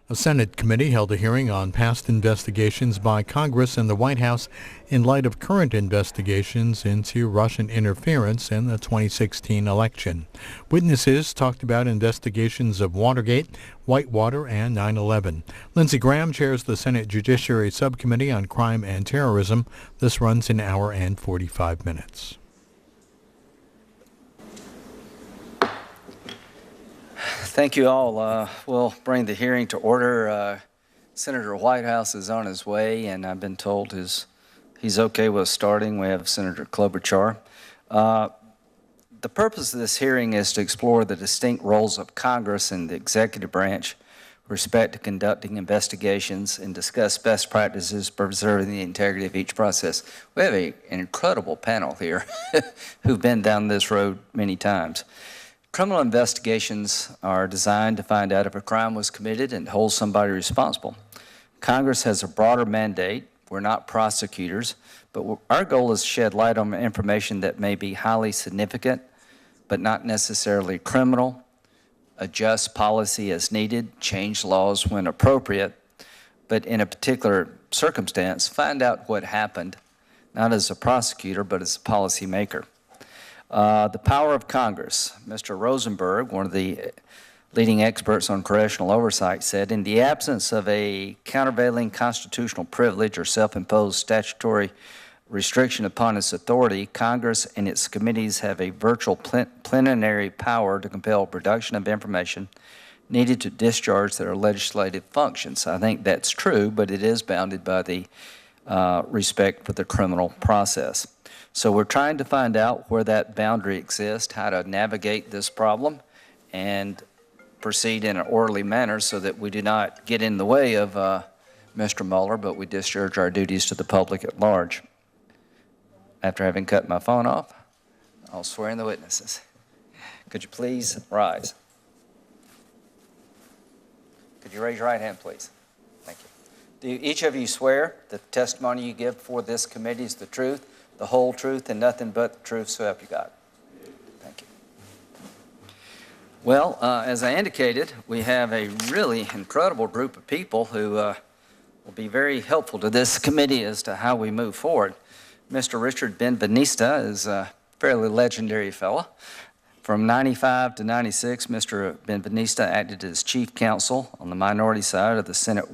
A Senate committee held a hearing on past investigations by Congress and the White House in light of current investigations into Russian interference in the 2016 election. Witnesses talked about investigations of Watergate, Whitewater, and 9/11. Lindsey Graham chairs the Senate Judiciary Subcommittee on Crime and Terrorism. This runs an hour and 45 minutes. Thank you all. We'll bring the hearing to order. Senator Whitehouse is on his way, and I've been told he's okay with starting. We have Senator Klobuchar. The purpose of this hearing is to explore the distinct roles of Congress and the executive branch with respect to conducting investigations and discuss best practices for preserving the integrity of each process. We have an incredible panel here who've been down this road many times. Criminal investigations are designed to find out if a crime was committed and hold somebody responsible. Congress has a broader mandate. We're not prosecutors, but our goal is to shed light on information that may be highly significant, but not necessarily criminal, adjust policy as needed, change laws when appropriate, but in a particular circumstance, find out what happened, not as a prosecutor, but as a policymaker. The power of Congress. Mr. Rosenberg, one of the leading experts on congressional oversight, said, in the absence of a countervailing constitutional privilege or self-imposed statutory restriction upon its authority, Congress and its committees have a virtual plenary power to compel production of information needed to discharge their legislative functions. I think that's true, but it is bounded by the respect for the criminal process. So we're trying to find out where that boundary exists, how to navigate this problem, and proceed in an orderly manner so that we do not get in the way of Mr. Mueller, but we discharge our duties to the public at large. After having cut my phone off, I'll swear in the witnesses. Could you please rise? Could you raise your right hand, please? Thank you. Do each of you swear that the testimony you give before this committee is the truth, the whole truth, and nothing but the truth, so help you God? Thank you. Well, as I indicated, we have a really incredible group of people who will be very helpful to this committee as to how we move forward. Mr. Richard Ben-Veniste is a fairly legendary fellow. From 95 to 96, Mr. Ben-Veniste acted as chief counsel on the minority side of the Senate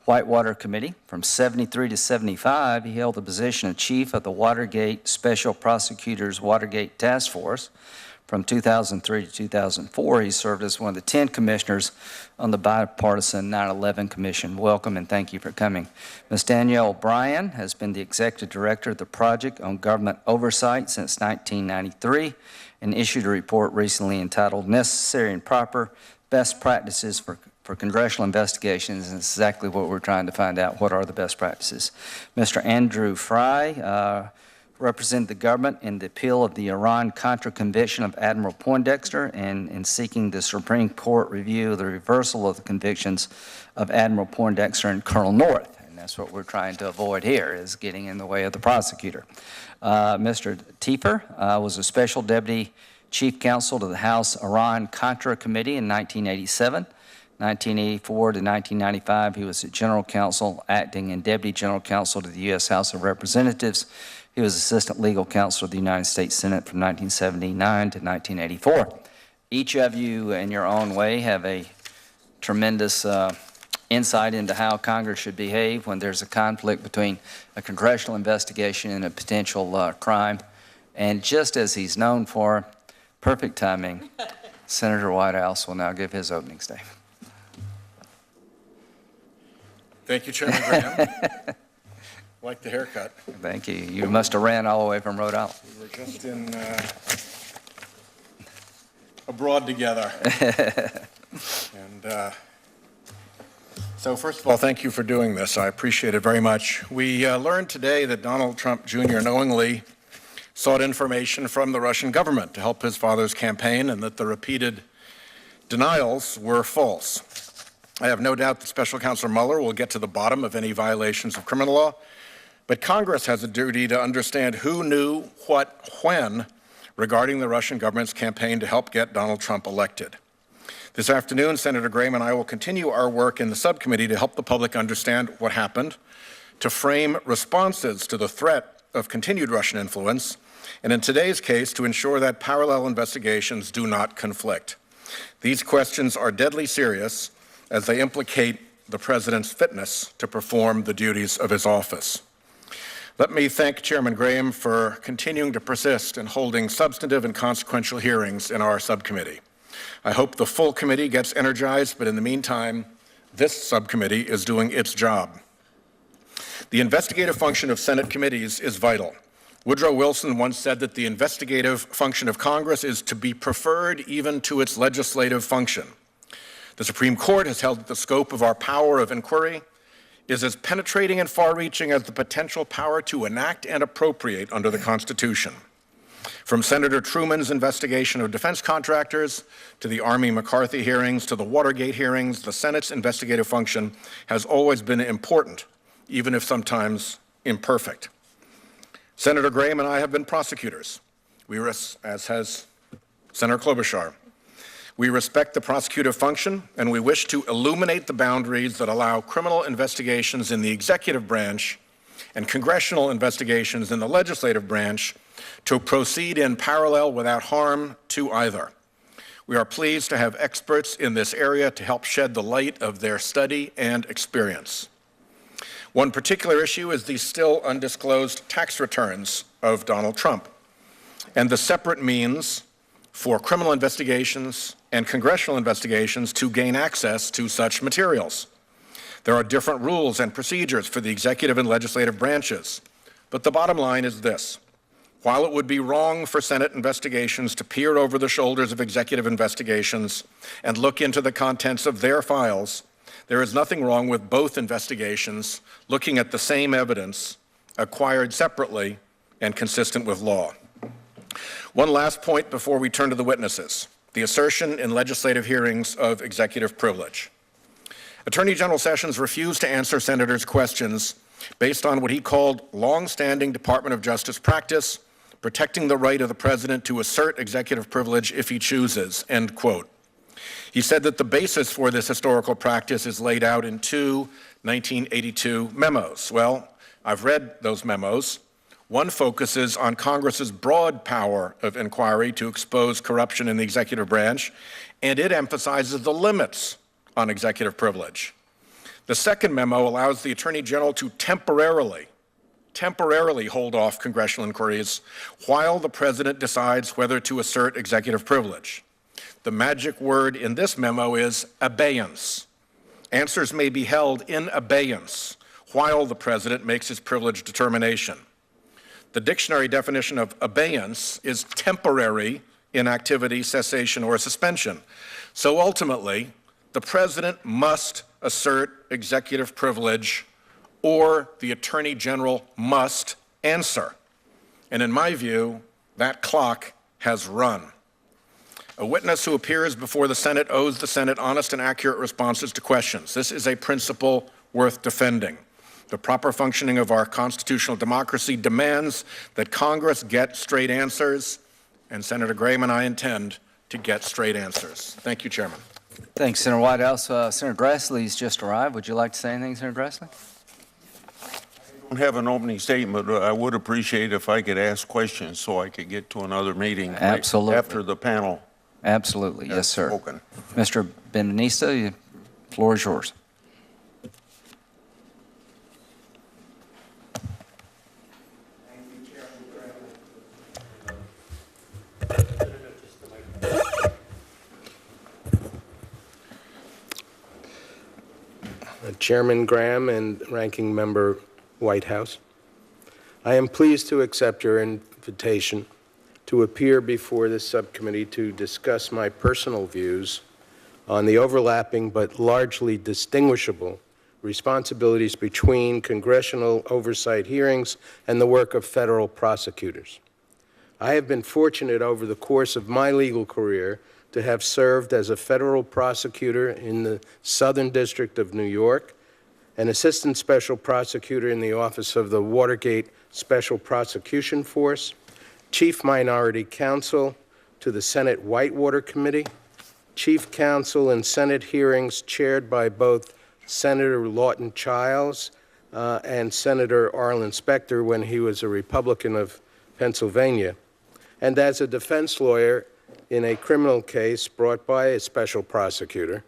Whitewater Committee. From 73 to 75, he held the position of chief of the Watergate Special Prosecutors Watergate Task Force. From 2003 to 2004, he served as one of the 10 commissioners on the bipartisan 9/11 Commission. Welcome and thank you for coming. Ms. Danielle Bryan has been the executive director of the Project on Government Oversight since 1993 and issued a report recently entitled Necessary and Proper Best Practices for Congressional Investigations, and it's exactly what we're trying to find out. What are the best practices? Mr. Andrew Fry represented the government in the appeal of the Iran-Contra conviction of Admiral Poindexter and in seeking the Supreme Court review of the reversal of the convictions of Admiral Poindexter and Colonel North. And that's what we're trying to avoid here, is getting in the way of the prosecutor. Mr. Tiefer was a special deputy chief counsel to the House Iran-Contra Committee in 1987. 1984 to 1995, he was the general counsel, acting and deputy general counsel to the U.S. House of Representatives. He was assistant legal counsel of the United States Senate from 1979 to 1984. Each of you, in your own way, have a tremendous insight into how Congress should behave when there's a conflict between a congressional investigation and a potential crime. And just as he's known for, perfect timing, Senator Whitehouse will now give his opening statement. Thank you, Chairman Graham. Like the haircut. Thank you. You must have ran all the way from Rhode Island. We were just in abroad together. And so first of all, thank you for doing this. I appreciate it very much. We learned today that Donald Trump Jr. knowingly sought information from the Russian government to help his father's campaign, and that the repeated denials were false. I have no doubt that Special Counsel Mueller will get to the bottom of any violations of criminal law, but Congress has a duty to understand who knew what when regarding the Russian government's campaign to help get Donald Trump elected. This afternoon, Senator Graham and I will continue our work in the subcommittee to help the public understand what happened, to frame responses to the threat of continued Russian influence, and in today's case, to ensure that parallel investigations do not conflict. These questions are deadly serious as they implicate the President's fitness to perform the duties of his office. Let me thank Chairman Graham for continuing to persist in holding substantive and consequential hearings in our subcommittee. I hope the full committee gets energized, but in the meantime, this subcommittee is doing its job. The investigative function of Senate committees is vital. Woodrow Wilson once said that the investigative function of Congress is to be preferred even to its legislative function. The Supreme Court has held that the scope of our power of inquiry is as penetrating and far-reaching as the potential power to enact and appropriate under the Constitution. From Senator Truman's investigation of defense contractors to the Army McCarthy hearings to the Watergate hearings, the Senate's investigative function has always been important, even if sometimes imperfect. Senator Graham and I have been prosecutors, as has Senator Klobuchar. We respect the prosecutive function, and we wish to illuminate the boundaries that allow criminal investigations in the executive branch and congressional investigations in the legislative branch to proceed in parallel without harm to either. We are pleased to have experts in this area to help shed the light of their study and experience. One particular issue is the still undisclosed tax returns of Donald Trump and the separate means for criminal investigations and congressional investigations to gain access to such materials. There are different rules and procedures for the executive and legislative branches, but the bottom line is this. While it would be wrong for Senate investigations to peer over the shoulders of executive investigations and look into the contents of their files, there is nothing wrong with both investigations looking at the same evidence acquired separately and consistent with law. One last point before we turn to the witnesses, the assertion in legislative hearings of executive privilege. Attorney General Sessions refused to answer senators' questions based on what he called long-standing Department of Justice practice, protecting the right of the president to assert executive privilege if he chooses, end quote. He said that the basis for this historical practice is laid out in two 1982 memos. Well, I've read those memos. One focuses on Congress's broad power of inquiry to expose corruption in the executive branch, and it emphasizes the limits on executive privilege. The second memo allows the Attorney General to temporarily hold off congressional inquiries while the president decides whether to assert executive privilege. The magic word in this memo is abeyance. Answers may be held in abeyance while the president makes his privilege determination. The dictionary definition of abeyance is temporary inactivity, cessation, or suspension. So ultimately, the president must assert executive privilege or the Attorney General must answer. And in my view, that clock has run. A witness who appears before the Senate owes the Senate honest and accurate responses to questions. This is a principle worth defending. The proper functioning of our constitutional democracy demands that Congress get straight answers, and Senator Graham and I intend to get straight answers. Thank you, Chairman. Thanks, Senator Whitehouse. Senator Grassley's just arrived. Would you like to say anything, Senator Grassley? I don't have an opening statement, but I would appreciate if I could ask questions so I could get to another meeting. Absolutely. After the panel. Absolutely. Yes, sir. Spoken. Mr. Ben-Veniste, the floor is yours. Chairman Graham and Ranking Member Whitehouse, I am pleased to accept your invitation to appear before this subcommittee to discuss my personal views on the overlapping but largely distinguishable responsibilities between congressional oversight hearings and the work of federal prosecutors. I have been fortunate over the course of my legal career to have served as a federal prosecutor in the Southern District of New York, an assistant special prosecutor in the Office of the Watergate Special Prosecution Force, chief minority counsel to the Senate Whitewater Committee, chief counsel in Senate hearings chaired by both Senator Lawton Chiles and Senator Arlen Specter when he was a Republican of Pennsylvania, and as a defense lawyer in a criminal case brought by a special prosecutor,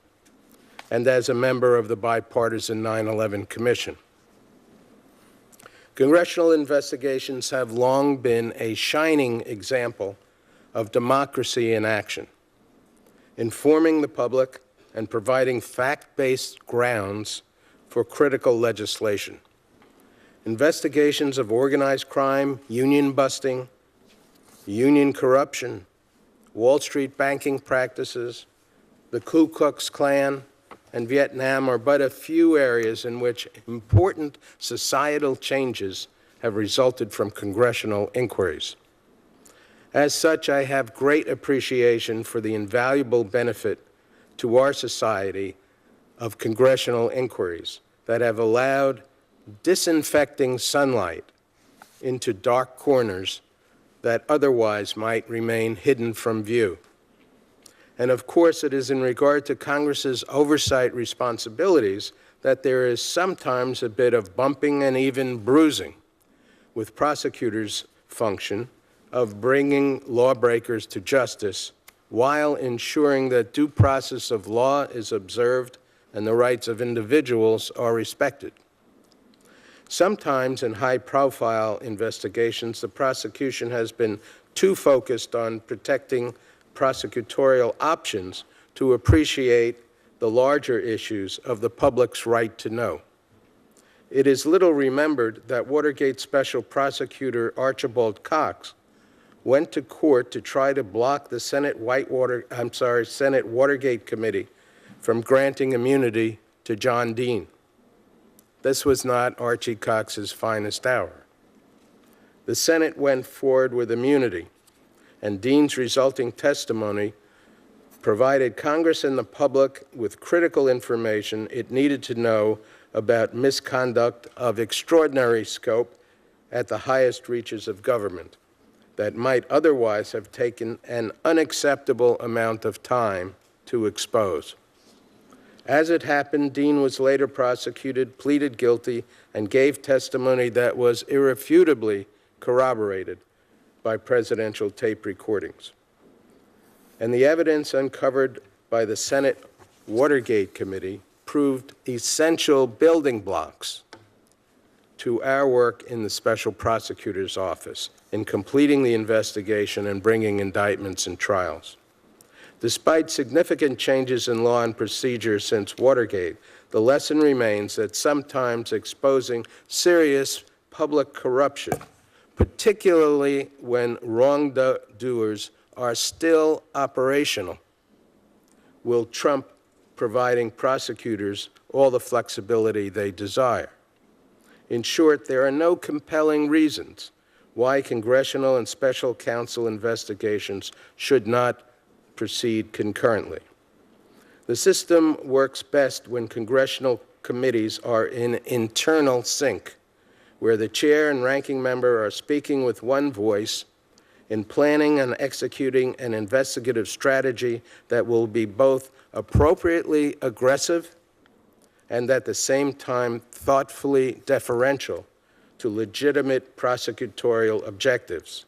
and as a member of the bipartisan 9/11 Commission. Congressional investigations have long been a shining example of democracy in action, informing the public and providing fact-based grounds for critical legislation. Investigations of organized crime, union busting, union corruption, Wall Street banking practices, the Ku Klux Klan, and Vietnam are but a few areas in which important societal changes have resulted from congressional inquiries. As such, I have great appreciation for the invaluable benefit to our society of congressional inquiries that have allowed disinfecting sunlight into dark corners that otherwise might remain hidden from view. And of course, it is in regard to Congress's oversight responsibilities that there is sometimes a bit of bumping and even bruising with prosecutors' function of bringing lawbreakers to justice while ensuring that due process of law is observed and the rights of individuals are respected. Sometimes in high-profile investigations, the prosecution has been too focused on protecting prosecutorial options to appreciate the larger issues of the public's right to know. It is little remembered that Watergate Special Prosecutor Archibald Cox went to court to try to block the Senate Watergate Committee from granting immunity to John Dean. This was not Archie Cox's finest hour. The Senate went forward with immunity, and Dean's resulting testimony provided Congress and the public with critical information it needed to know about misconduct of extraordinary scope at the highest reaches of government that might otherwise have taken an unacceptable amount of time to expose. As it happened, Dean was later prosecuted, pleaded guilty, and gave testimony that was irrefutably corroborated by presidential tape recordings. And the evidence uncovered by the Senate Watergate Committee proved essential building blocks to our work in the Special Prosecutor's Office in completing the investigation and bringing indictments and trials. Despite significant changes in law and procedure since Watergate, the lesson remains that sometimes exposing serious public corruption, particularly when wrongdoers are still operational, will trump providing prosecutors all the flexibility they desire. In short, there are no compelling reasons why congressional and special counsel investigations should not proceed concurrently. The system works best when congressional committees are in internal sync, where the chair and ranking member are speaking with one voice in planning and executing an investigative strategy that will be both appropriately aggressive and at the same time thoughtfully deferential to legitimate prosecutorial objectives.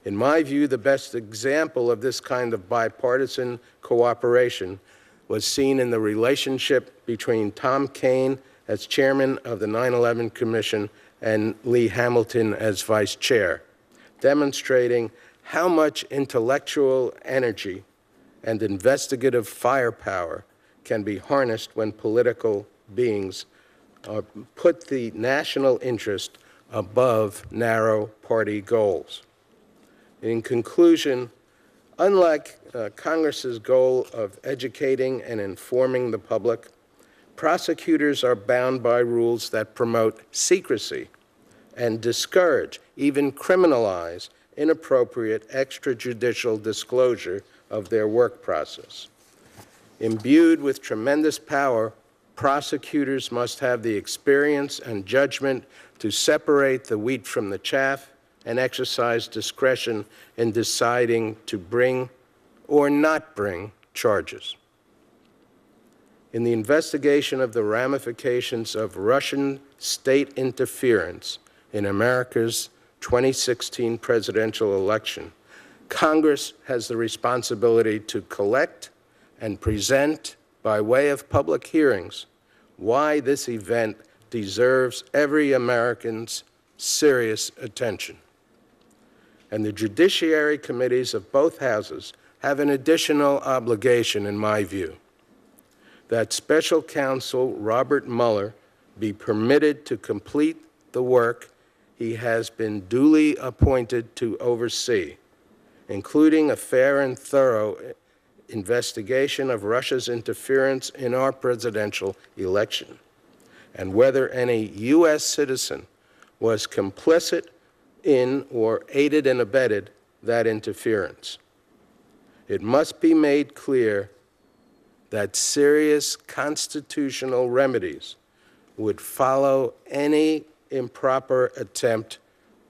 In my view, the best example of this kind of bipartisan cooperation was seen in the relationship between Tom Kean as chairman of the 9/11 Commission and Lee Hamilton as vice chair, demonstrating how much intellectual energy and investigative firepower can be harnessed when political beings put the national interest above narrow party goals. In conclusion, unlike Congress's goal of educating and informing the public, prosecutors are bound by rules that promote secrecy and discourage, even criminalize, inappropriate extrajudicial disclosure of their work process. Imbued with tremendous power, prosecutors must have the experience and judgment to separate the wheat from the chaff and exercise discretion in deciding to bring or not bring charges. In the investigation of the ramifications of Russian state interference in America's 2016 presidential election, Congress has the responsibility to collect and present, by way of public hearings, why this event deserves every American's serious attention. And the judiciary committees of both houses have an additional obligation, in my view, that Special Counsel Robert Mueller be permitted to complete the work he has been duly appointed to oversee, including a fair and thorough investigation of Russia's interference in our presidential election, and whether any U.S. citizen was complicit in or aided and abetted that interference. It must be made clear that serious constitutional remedies would follow any improper attempt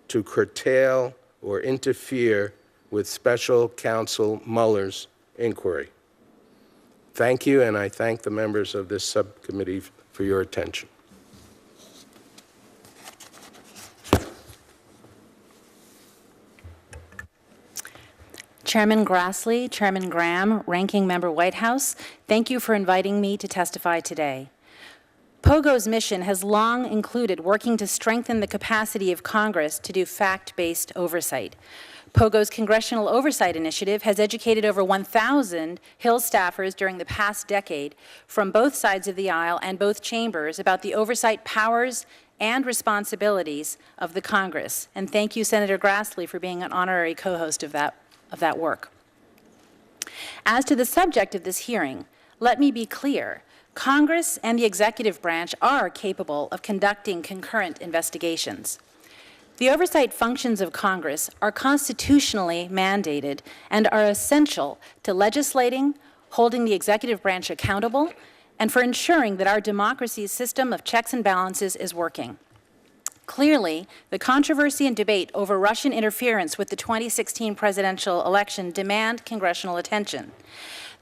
to curtail or interfere with Special Counsel Mueller's inquiry. Thank you, and I thank the members of this subcommittee for your attention. Chairman Grassley, Chairman Graham, Ranking Member Whitehouse, thank you for inviting me to testify today. POGO's mission has long included working to strengthen the capacity of Congress to do fact-based oversight. POGO's Congressional Oversight Initiative has educated over 1,000 Hill staffers during the past decade from both sides of the aisle and both chambers about the oversight powers and responsibilities of the Congress. And thank you, Senator Grassley, for being an honorary co-host of that work. As to the subject of this hearing, let me be clear. Congress and the executive branch are capable of conducting concurrent investigations. The oversight functions of Congress are constitutionally mandated and are essential to legislating, holding the executive branch accountable, and for ensuring that our democracy's system of checks and balances is working. Clearly, the controversy and debate over Russian interference with the 2016 presidential election demand congressional attention.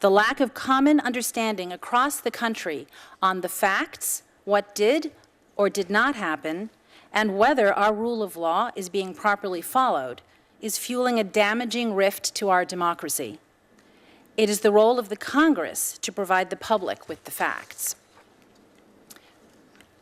The lack of common understanding across the country on the facts, what did or did not happen, and whether our rule of law is being properly followed is fueling a damaging rift to our democracy. It is the role of the Congress to provide the public with the facts.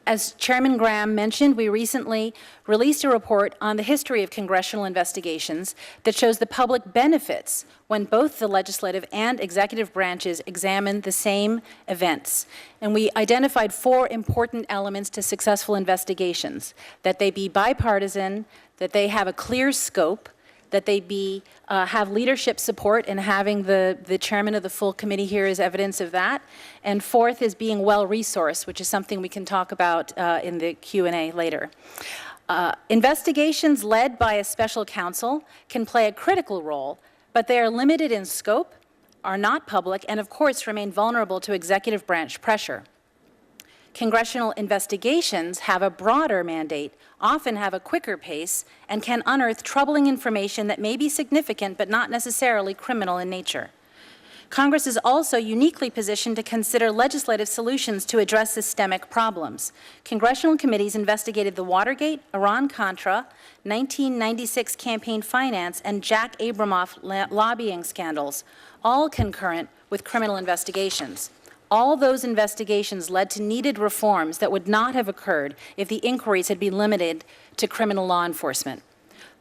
As Chairman Graham mentioned, we recently released a report on the history of congressional investigations that shows the public benefits when both the legislative and executive branches examine the same events. And we identified 4 important elements to successful investigations: that they be bipartisan, that they have a clear scope, that they have leadership support, and having the chairman of the full committee here is evidence of that. And 4th is being well-resourced, which is something we can talk about in the Q&A later. Investigations led by a special counsel can play a critical role, but they are limited in scope, are not public, and of course remain vulnerable to executive branch pressure. Congressional investigations have a broader mandate, often have a quicker pace, and can unearth troubling information that may be significant but not necessarily criminal in nature. Congress is also uniquely positioned to consider legislative solutions to address systemic problems. Congressional committees investigated the Watergate, Iran-Contra, 1996 campaign finance, and Jack Abramoff lobbying scandals, all concurrent with criminal investigations. All those investigations led to needed reforms that would not have occurred if the inquiries had been limited to criminal law enforcement.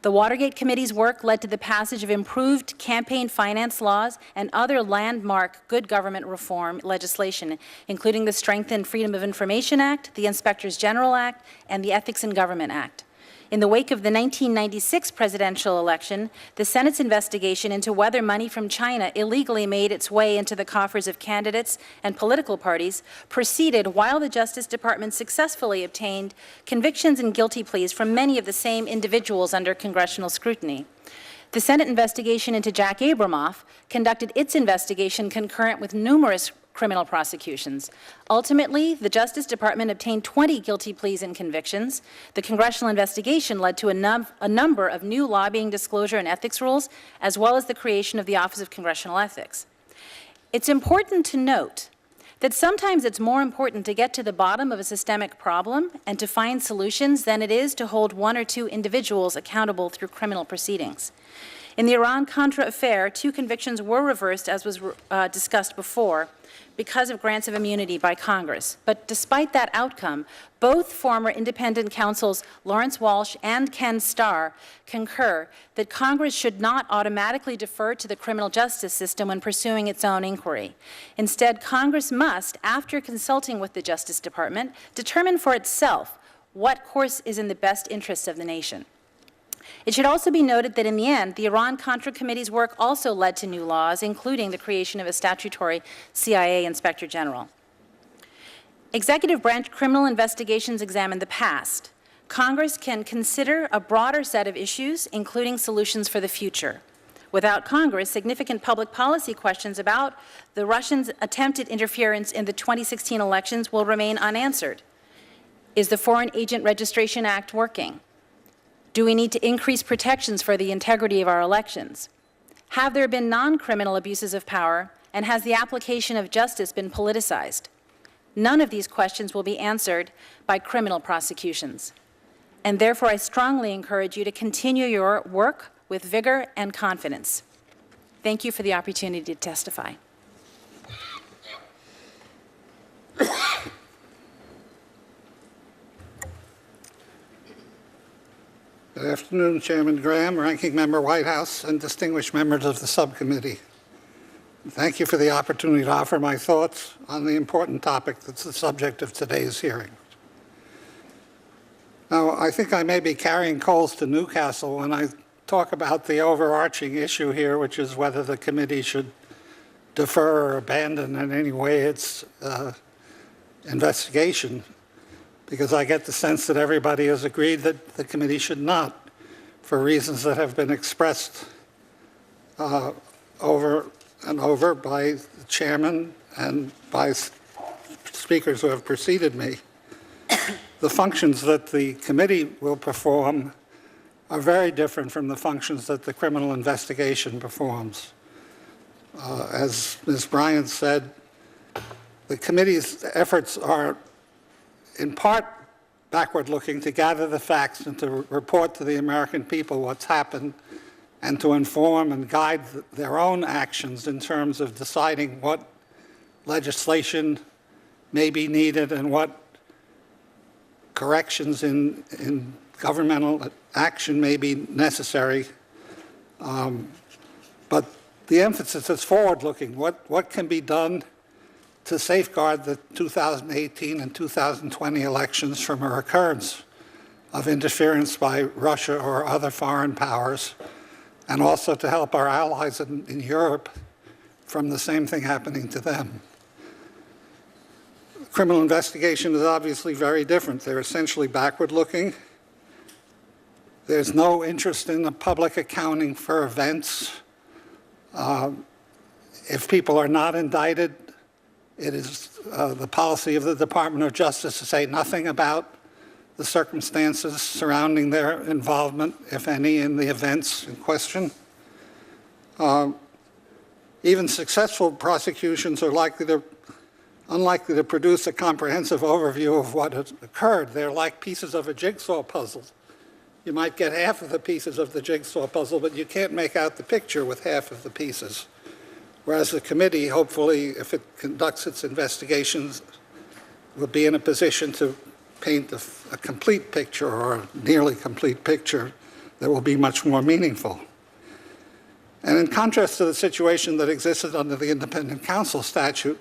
The Watergate Committee's work led to the passage of improved campaign finance laws and other landmark good government reform legislation, including the strengthened Freedom of Information Act, the Inspectors General Act, and the Ethics in Government Act. In the wake of the 1996 presidential election, the Senate's investigation into whether money from China illegally made its way into the coffers of candidates and political parties proceeded while the Justice Department successfully obtained convictions and guilty pleas from many of the same individuals under congressional scrutiny. The Senate investigation into Jack Abramoff conducted its investigation concurrent with numerous criminal prosecutions. Ultimately, the Justice Department obtained 20 guilty pleas and convictions. The congressional investigation led to a number of new lobbying disclosure and ethics rules, as well as the creation of the Office of Congressional Ethics. It's important to note that sometimes it's more important to get to the bottom of a systemic problem and to find solutions than it is to hold one or two individuals accountable through criminal proceedings. In the Iran-Contra affair, 2 convictions were reversed, as was discussed before, because of grants of immunity by Congress. But despite that outcome, both former independent counsels Lawrence Walsh and Ken Starr concur that Congress should not automatically defer to the criminal justice system when pursuing its own inquiry. Instead, Congress must, after consulting with the Justice Department, determine for itself what course is in the best interests of the nation. It should also be noted that in the end, the Iran-Contra Committee's work also led to new laws, including the creation of a statutory CIA Inspector General. Executive branch criminal investigations examine the past. Congress can consider a broader set of issues, including solutions for the future. Without Congress, significant public policy questions about the Russians' attempted interference in the 2016 elections will remain unanswered. Is the Foreign Agent Registration Act working? Do we need to increase protections for the integrity of our elections? Have there been non-criminal abuses of power, and has the application of justice been politicized? None of these questions will be answered by criminal prosecutions. And therefore, I strongly encourage you to continue your work with vigor and confidence. Thank you for the opportunity to testify. Good afternoon, Chairman Graham, Ranking Member Whitehouse, and distinguished members of the subcommittee. Thank you for the opportunity to offer my thoughts on the important topic that's the subject of today's hearing. Now, I think I may be carrying coals to Newcastle when I talk about the overarching issue here, which is whether the committee should defer or abandon in any way its investigation, because I get the sense that everybody has agreed that the committee should not, for reasons that have been expressed over and over by the chairman and by speakers who have preceded me. The functions that the committee will perform are very different from the functions that the criminal investigation performs. As Ms. Bryant said, the committee's efforts are in part backward-looking to gather the facts and to report to the American people what's happened and to inform and guide their own actions in terms of deciding what legislation may be needed and what corrections in governmental action may be necessary. But the emphasis is forward-looking. What can be done to safeguard the 2018 and 2020 elections from a recurrence of interference by Russia or other foreign powers, and also to help our allies in Europe from the same thing happening to them. Criminal investigation is obviously very different. They're essentially backward-looking. There's no interest in the public accounting for events. If people are not indicted, it is the policy of the Department of Justice to say nothing about the circumstances surrounding their involvement, if any, in the events in question. Even successful prosecutions are unlikely to produce a comprehensive overview of what has occurred. They're like pieces of a jigsaw puzzle. You might get half of the pieces of the jigsaw puzzle, but you can't make out the picture with half of the pieces. Whereas the committee, hopefully, if it conducts its investigations, will be in a position to paint a complete picture or a nearly complete picture that will be much more meaningful. And in contrast to the situation that existed under the Independent Counsel statute,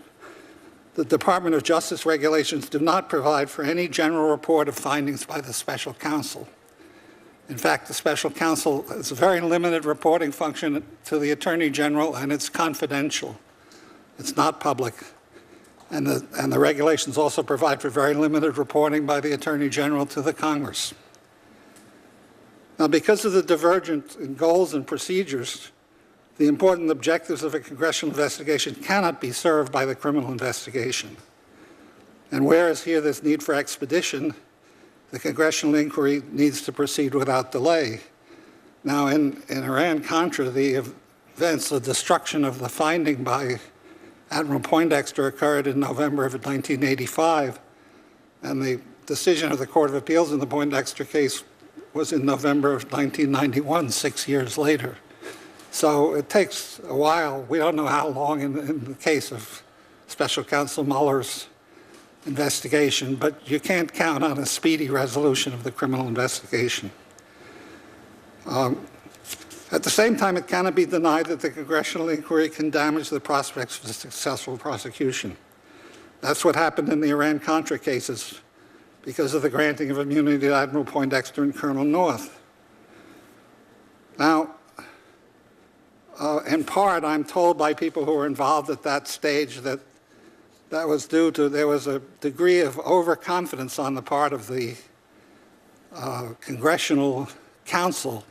the Department of Justice regulations do not provide for any general report of findings by the special counsel. In fact, the special counsel has a very limited reporting function to the Attorney General, and it's confidential. It's not public. And the regulations also provide for very limited reporting by the Attorney General to the Congress. Now, because of the divergence in goals and procedures, the important objectives of a congressional investigation cannot be served by the criminal investigation. And whereas here there's need for expedition, the congressional inquiry needs to proceed without delay. Now, in Iran-Contra, the events, the destruction of the finding by Admiral Poindexter occurred in November of 1985, and the decision of the Court of Appeals in the Poindexter case was in November of 1991, 6 years later. So it takes a while. We don't know how long in the case of Special Counsel Mueller's investigation, but you can't count on a speedy resolution of the criminal investigation. At the same time, it cannot be denied that the congressional inquiry can damage the prospects for successful prosecution. That's what happened in the Iran-Contra cases because of the granting of immunity to Admiral Poindexter and Colonel North. Now, in part, I'm told by people who were involved at that stage that that was due to, there was a degree of overconfidence on the part of the Congressional Council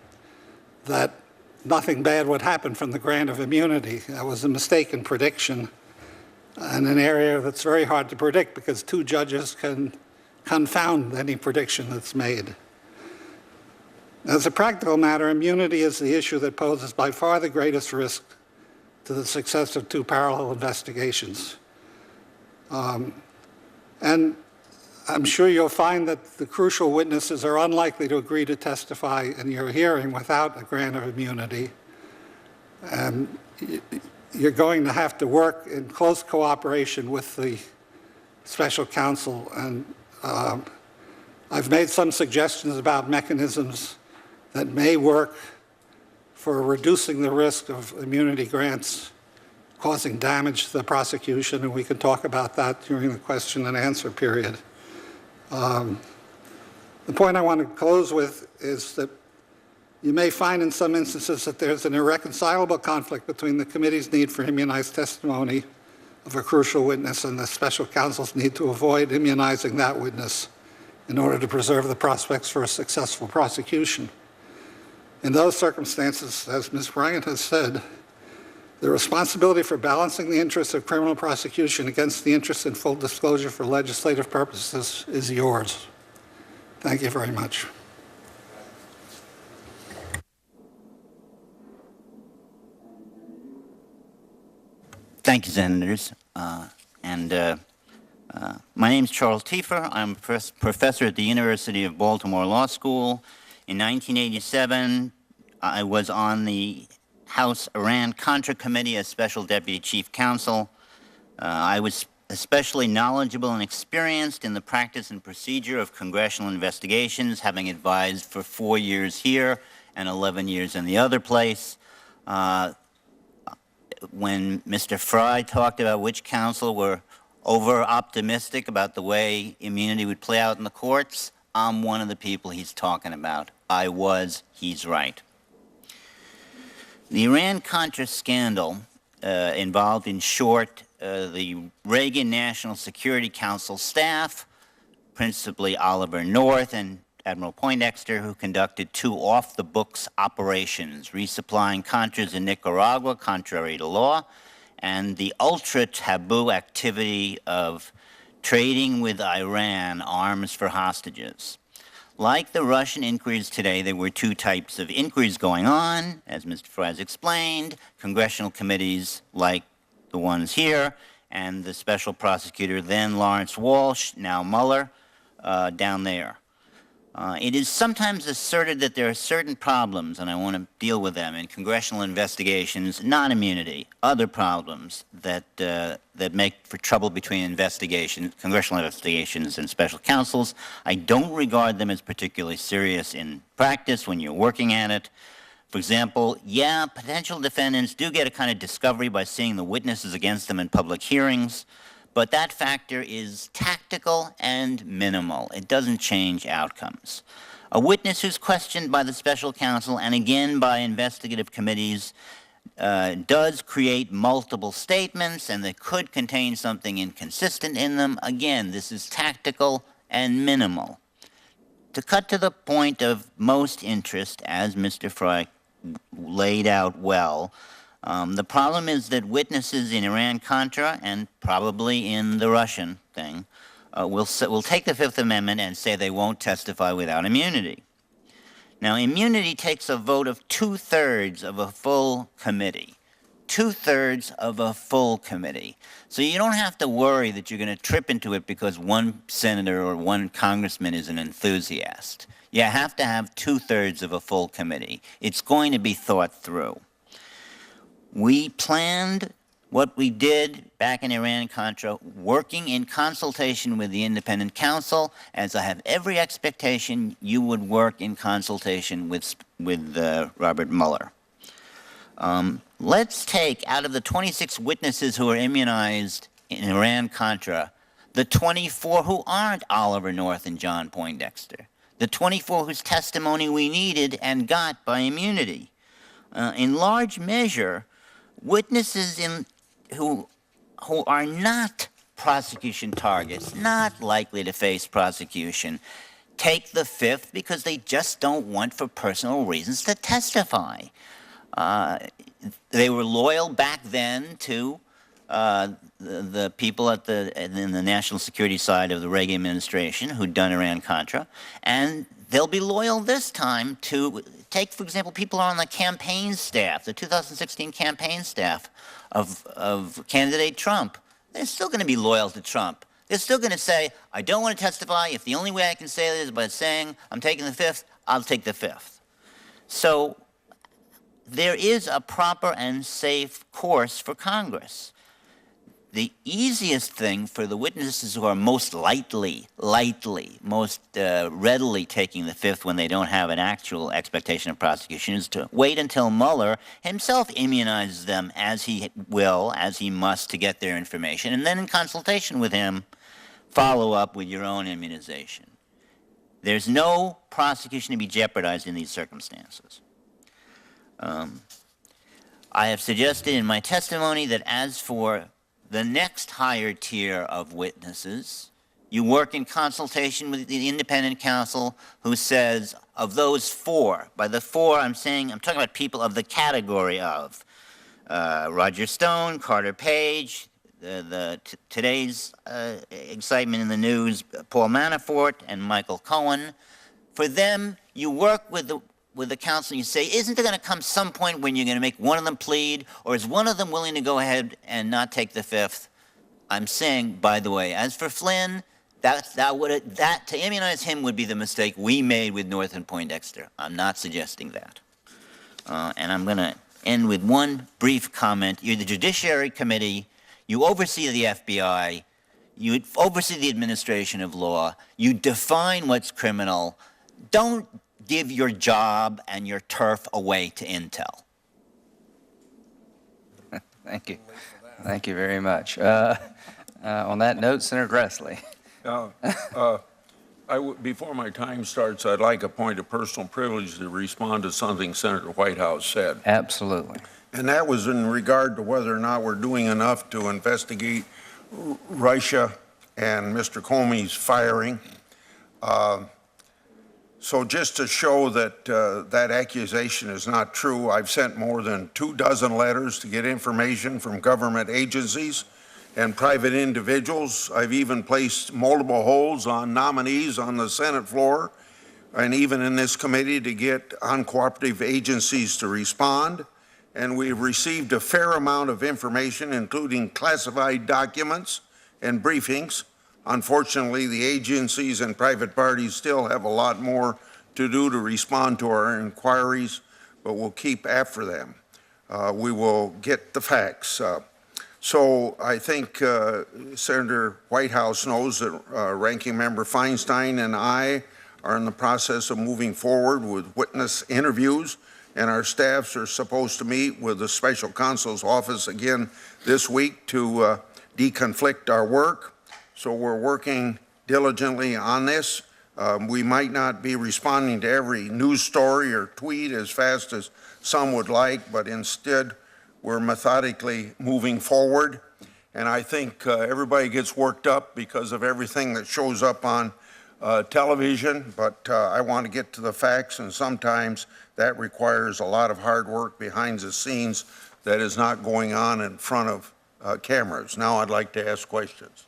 that nothing bad would happen from the grant of immunity. That was a mistaken prediction in an area that's very hard to predict because two judges can confound any prediction that's made. As a practical matter, immunity is the issue that poses by far the greatest risk to the success of two parallel investigations. And I'm sure you'll find that the crucial witnesses are unlikely to agree to testify in your hearing without a grant of immunity. And you're going to have to work in close cooperation with the special counsel. And I've made some suggestions about mechanisms that may work for reducing the risk of immunity grants causing damage to the prosecution, and we can talk about that during the question and answer period. The point I want to close with is that you may find in some instances that there's an irreconcilable conflict between the committee's need for immunized testimony of a crucial witness and the special counsel's need to avoid immunizing that witness in order to preserve the prospects for a successful prosecution. In those circumstances, as Ms. Bryant has said, the responsibility for balancing the interests of criminal prosecution against the interest in full disclosure for legislative purposes is yours. Thank you very much. Thank you, Senators. My name is Charles Tiefer. I'm a professor at the University of Baltimore Law School. In 1987, I was on the House Iran-Contra Committee as Special Deputy Chief Counsel. I was especially knowledgeable and experienced in the practice and procedure of congressional investigations, having advised for 4 years here and 11 years in the other place. When Mr. Fry talked about which counsel were over-optimistic about the way immunity would play out in the courts, I'm one of the people he's talking about. I was, he's right. The Iran-Contra scandal involved, in short, the Reagan National Security Council staff, principally Oliver North and Admiral Poindexter, who conducted 2 off-the-books operations, resupplying Contras in Nicaragua contrary to law, and the ultra-taboo activity of trading with Iran arms for hostages. Like the Russian inquiries today, there were 2 types of inquiries going on, as Mr. Fry has explained, congressional committees like the ones here, and the special prosecutor, then Lawrence Walsh, now Mueller, down there. It is sometimes asserted that there are certain problems, and I want to deal with them, in congressional investigations, non-immunity, other problems that make for trouble between congressional investigations and special counsels. I don't regard them as particularly serious in practice when you're working at it. For example, yeah, potential defendants do get a kind of discovery by seeing the witnesses against them in public hearings, but that factor is tactical and minimal. It doesn't change outcomes. A witness who's questioned by the special counsel and again by investigative committees does create multiple statements, and they could contain something inconsistent in them. Again, this is tactical and minimal. To cut to the point of most interest, as Mr. Fry laid out well, the problem is that witnesses in Iran-Contra and probably in the Russian thing will take the Fifth Amendment and say they won't testify without immunity. Now, immunity takes a vote of 2/3 of a full committee. 2/3 of a full committee. So you don't have to worry that you're going to trip into it because one senator or one congressman is an enthusiast. You have to have 2/3 of a full committee. It's going to be thought through. We planned what we did back in Iran-Contra, working in consultation with the independent counsel, as I have every expectation you would work in consultation with Robert Mueller. Let's take, out of the 26 witnesses who are immunized in Iran-Contra, the 24 who aren't Oliver North and John Poindexter, the 24 whose testimony we needed and got by immunity. In large measure, witnesses who are not prosecution targets, not likely to face prosecution, take the fifth because they just don't want, for personal reasons, to testify. They were loyal back then to the people in the national security side of the Reagan administration who'd done Iran-Contra, and they'll be loyal this time to take, for example, people on the campaign staff, the 2016 campaign staff of candidate Trump. They're still going to be loyal to Trump. They're still going to say, I don't want to testify. If the only way I can say that is by saying I'm taking the fifth, I'll take the fifth. So there is a proper and safe course for Congress. The easiest thing for the witnesses who are most most readily taking the fifth when they don't have an actual expectation of prosecution is to wait until Mueller himself immunizes them as he must to get their information, and then in consultation with him, follow up with your own immunization. There's no prosecution to be jeopardized in these circumstances. I have suggested in my testimony that as for the next higher tier of witnesses, you work in consultation with the independent counsel who says, of those four, by the four I'm talking about people of the category of Roger Stone, Carter Page, today's excitement in the news, Paul Manafort and Michael Cohen. For them, you work with the counsel and you say, isn't there going to come some point when you're going to make one of them plead, or is one of them willing to go ahead and not take the fifth? I'm saying, by the way, as for Flynn, that to immunize him would be the mistake we made with North and Poindexter. I'm not suggesting that. And I'm going to end with one brief comment. You're the Judiciary Committee. You oversee the FBI. You oversee the administration of law. You define what's criminal. Don't give your job and your turf away to Intel. Thank you. Thank you very much. On that note, Senator Grassley. Before my time starts, I'd like a point of personal privilege to respond to something Senator Whitehouse said. Absolutely. And that was in regard to whether or not we're doing enough to investigate Russia and Mr. Comey's firing. So just to show that that accusation is not true, I've sent more than 24 letters to get information from government agencies and private individuals. I've even placed multiple holds on nominees on the Senate floor and even in this committee to get uncooperative agencies to respond. And we've received a fair amount of information, including classified documents and briefings. Unfortunately, the agencies and private parties still have a lot more to do to respond to our inquiries, but we'll keep after them. We will get the facts. So I think Senator Whitehouse knows that Ranking Member Feinstein and I are in the process of moving forward with witness interviews, and our staffs are supposed to meet with the Special Counsel's Office again this week to deconflict our work. So we're working diligently on this. We might not be responding to every news story or tweet as fast as some would like, but instead we're methodically moving forward. And I think everybody gets worked up because of everything that shows up on television, but I want to get to the facts, and sometimes that requires a lot of hard work behind the scenes that is not going on in front of cameras. Now I'd like to ask questions.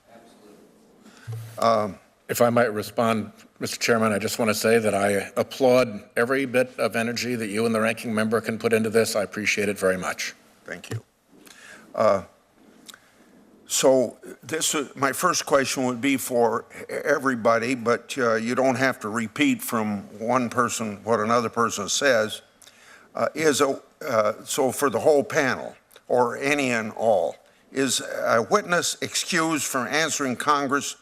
If I might respond, Mr. Chairman, I just want to say that I applaud every bit of energy that you and the ranking member can put into this. I appreciate it very much. Thank you. So my first question would be for everybody, but you don't have to repeat from one person what another person says. So for the whole panel, or any and all, is a witness excused from answering Congress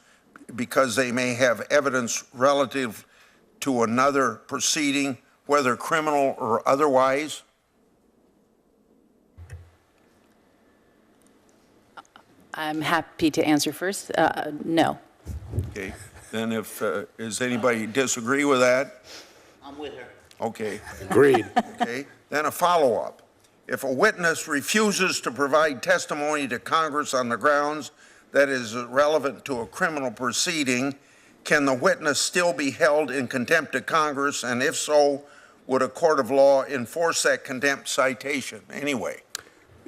because they may have evidence relative to another proceeding, whether criminal or otherwise? I'm happy to answer first. No. Okay. Then does anybody disagree with that? I'm with her. Okay. Agreed. Okay. Then a follow-up. If a witness refuses to provide testimony to Congress on the grounds that is relevant to a criminal proceeding, can the witness still be held in contempt of Congress? And if so, would a court of law enforce that contempt citation anyway?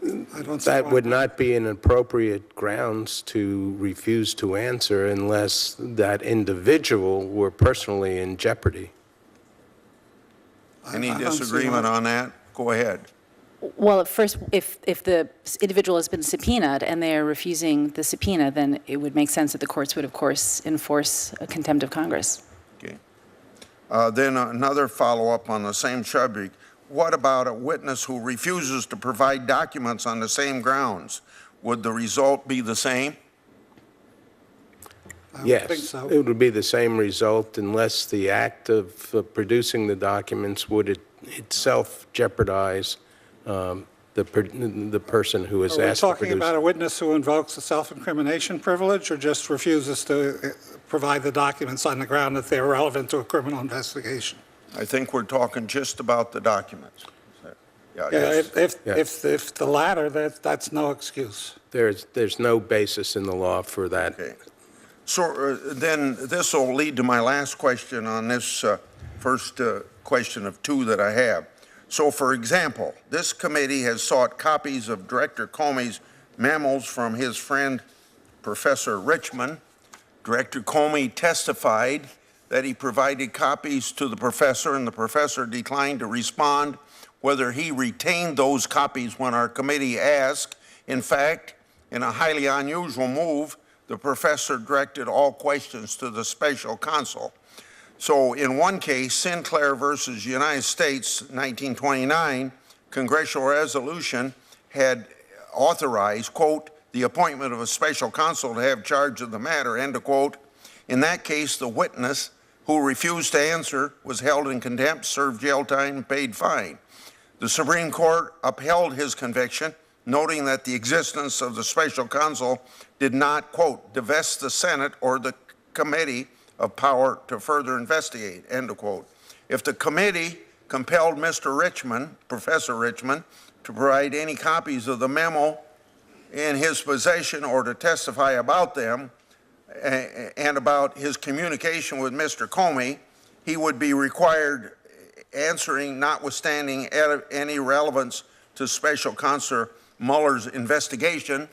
That would not be an appropriate grounds to refuse to answer unless that individual were personally in jeopardy. Any disagreement on that? Go ahead. Well, at first, if the individual has been subpoenaed and they are refusing the subpoena, then it would make sense that the courts would, of course, enforce a contempt of Congress. Okay. Then another follow-up on the same subject. What about a witness who refuses to provide documents on the same grounds? Would the result be the same? Yes, think so. it would be the same result unless the act of producing the documents would itself jeopardize the person who is Are we asked to talking produce. about a witness who invokes the self-incrimination privilege or just refuses to provide the documents on the ground that they're relevant to a criminal investigation? I think we're talking just about the documents. Yeah, yes. if the latter, that's no excuse. There's no basis in the law for that. Okay. So then this will lead to my last question on this first question of two that I have. So, for example, this committee has sought copies of Director Comey's memos from his friend, Professor Richmond. Director Comey testified that he provided copies to the professor, and the professor declined to respond whether he retained those copies when our committee asked. In fact, in a highly unusual move, the professor directed all questions to the special counsel. So in one case, Sinclair versus United States, 1929, congressional resolution had authorized, quote, the appointment of a special counsel to have charge of the matter, end of quote. In that case, the witness who refused to answer was held in contempt, served jail time, and paid fine. The Supreme Court upheld his conviction, noting that the existence of the special counsel did not, quote, divest the Senate or the committee of power to further investigate, end of quote. If the committee compelled Mr. Richmond, Professor Richmond, to provide any copies of the memo in his possession or to testify about them and about his communication with Mr. Comey, he would be required answering notwithstanding any relevance to Special Counsel Mueller's investigation.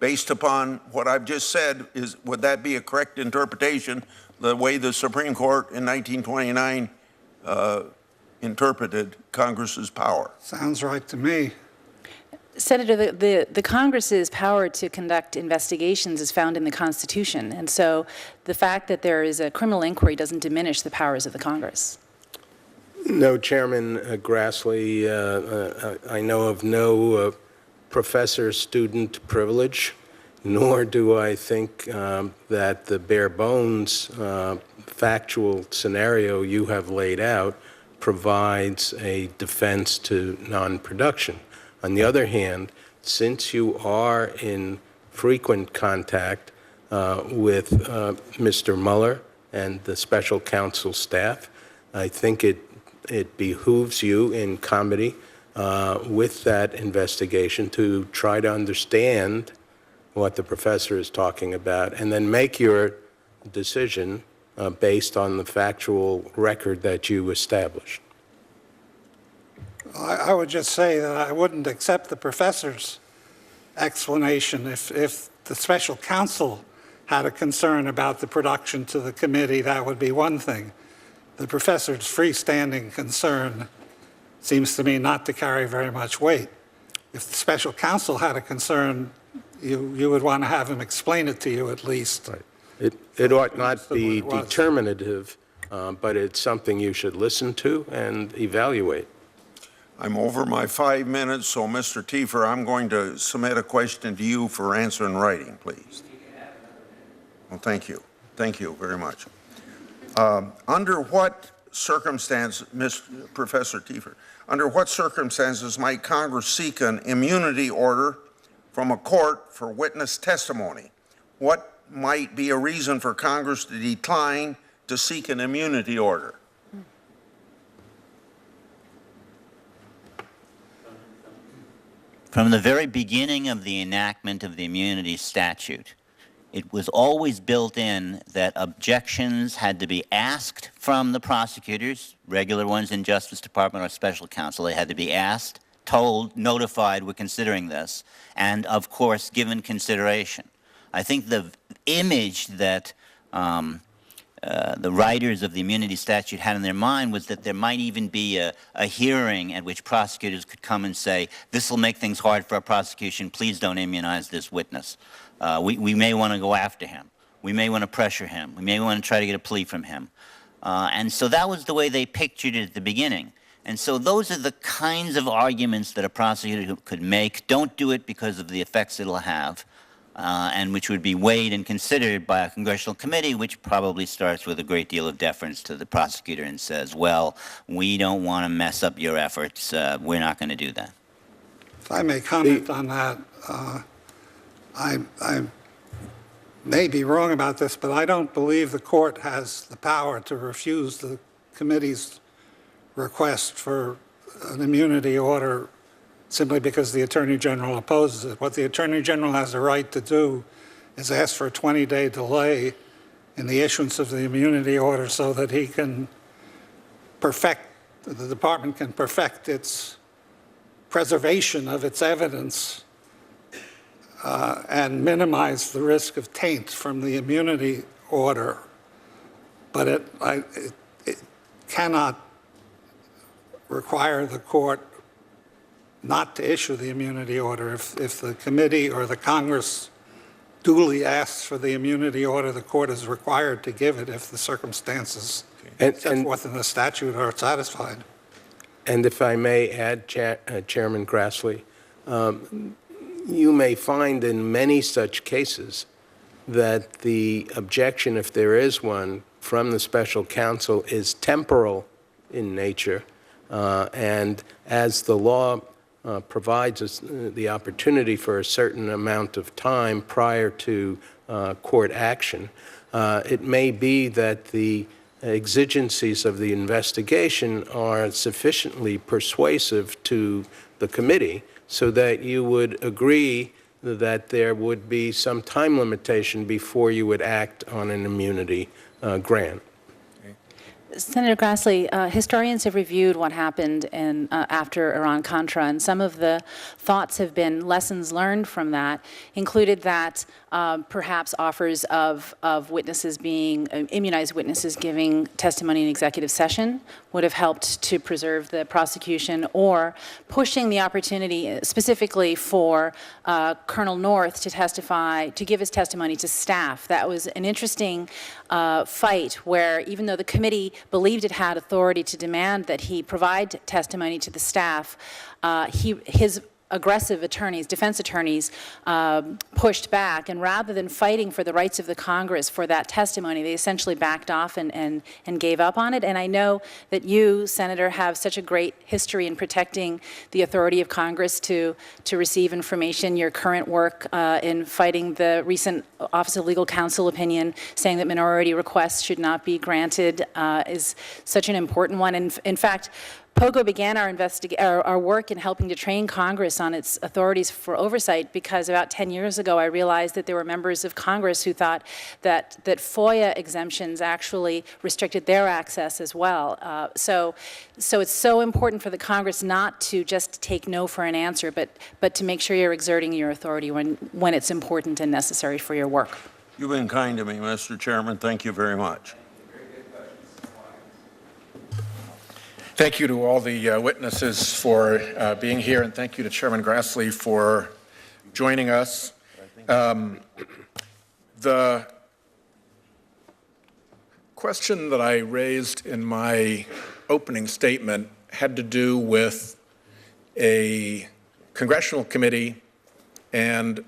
Based upon what I've just said, would that be a correct interpretation, the way the Supreme Court in 1929 interpreted Congress's power? Sounds right to me. Senator, the Congress's power to conduct investigations is found in the Constitution, and so the fact that there is a criminal inquiry doesn't diminish the powers of the Congress. No, Chairman Grassley, I know of no professor-student privilege, nor do I think that the bare bones factual scenario you have laid out provides a defense to non-production. On the other hand, since you are in frequent contact with Mr. Mueller and the special counsel staff, I think it behooves you in comity with that investigation to try to understand what the professor is talking about and then make your decision based on the factual record that you established. I would just say that I wouldn't accept the professor's explanation. If the special counsel had a concern about the production to the committee, that would be one thing. The professor's freestanding concern seems to me not to carry very much weight. if the special counsel had a concern, you would want to have him explain it to you at least. Right. It ought not be determinative, but it's something you should listen to and evaluate. I'm over my 5 minutes, so Mr. Tiefer, I'm going to submit a question to you for answer in writing, please. Well, thank you. Thank you very much. Under what circumstance, Professor Tiefer, under what circumstances might Congress seek an immunity order from a court for witness testimony? What might be a reason for Congress to decline to seek an immunity order? From the very beginning of the enactment of the immunity statute, it was always built in that objections had to be asked from the prosecutors, regular ones in Justice Department or special counsel. They had to be asked, told, notified, we're considering this, and of course given consideration. I think the image that the writers of the immunity statute had in their mind was that there might even be a hearing at which prosecutors could come and say, this will make things hard for our prosecution, please don't immunize this witness. We may want to go after him. We may want to pressure him. We may want to try to get a plea from him. And so that was the way they pictured it at the beginning. And so those are the kinds of arguments that a prosecutor could make. Don't do it because of the effects it'll have. And which would be weighed and considered by a congressional committee, which probably starts with a great deal of deference to the prosecutor and says, well, we don't want to mess up your efforts. We're not going to do that. If I may comment on that, I may be wrong about this, but I don't believe the court has the power to refuse the committee's request for an immunity order simply because the Attorney General opposes it. What the Attorney General has the right to do is ask for a 20-day delay in the issuance of the immunity order so that he can the department can perfect its preservation of its evidence and minimize the risk of taint from the immunity order. But it cannot require the court not to issue the immunity order. If the committee or the Congress duly asks for the immunity order, the court is required to give it if the circumstances set forth in the statute are satisfied. And if I may add, Chairman Grassley, you may find in many such cases that the objection, if there is one, from the special counsel is temporal in nature, and as the law provides us the opportunity for a certain amount of time prior to court action, it may be that the exigencies of the investigation are sufficiently persuasive to the committee so that you would agree that there would be some time limitation before you would act on an immunity grant. Senator Grassley, historians have reviewed what happened after Iran-Contra, and some of the thoughts have been lessons learned from that, included that perhaps offers of witnesses being, immunized witnesses giving testimony in executive session would have helped to preserve the prosecution, or pushing the opportunity specifically for Colonel North to testify, to give his testimony to staff. That was an interesting fight where, even though the committee believed it had authority to demand that he provide testimony to the staff, his aggressive attorneys, defense attorneys, pushed back, and rather than fighting for the rights of the Congress for that testimony, they essentially backed off and gave up on it. And I know that you, Senator, have such a great history in protecting the authority of Congress to receive information. Your current work in fighting the recent Office of Legal Counsel opinion saying that minority requests should not be granted is such an important one. And in fact, POGO began our work in helping to train Congress on its authorities for oversight because about 10 years ago I realized that there were members of Congress who thought that FOIA exemptions actually restricted their access as well. So it's so important for the Congress not to just take no for an answer, but to make sure you're exerting your authority when it's important and necessary for your work. You've been kind to me, Mr. Chairman. Thank you very much. Thank you to all the witnesses for being here, and thank you to Chairman Grassley for joining us. The question that I raised in my opening statement had to do with a congressional committee and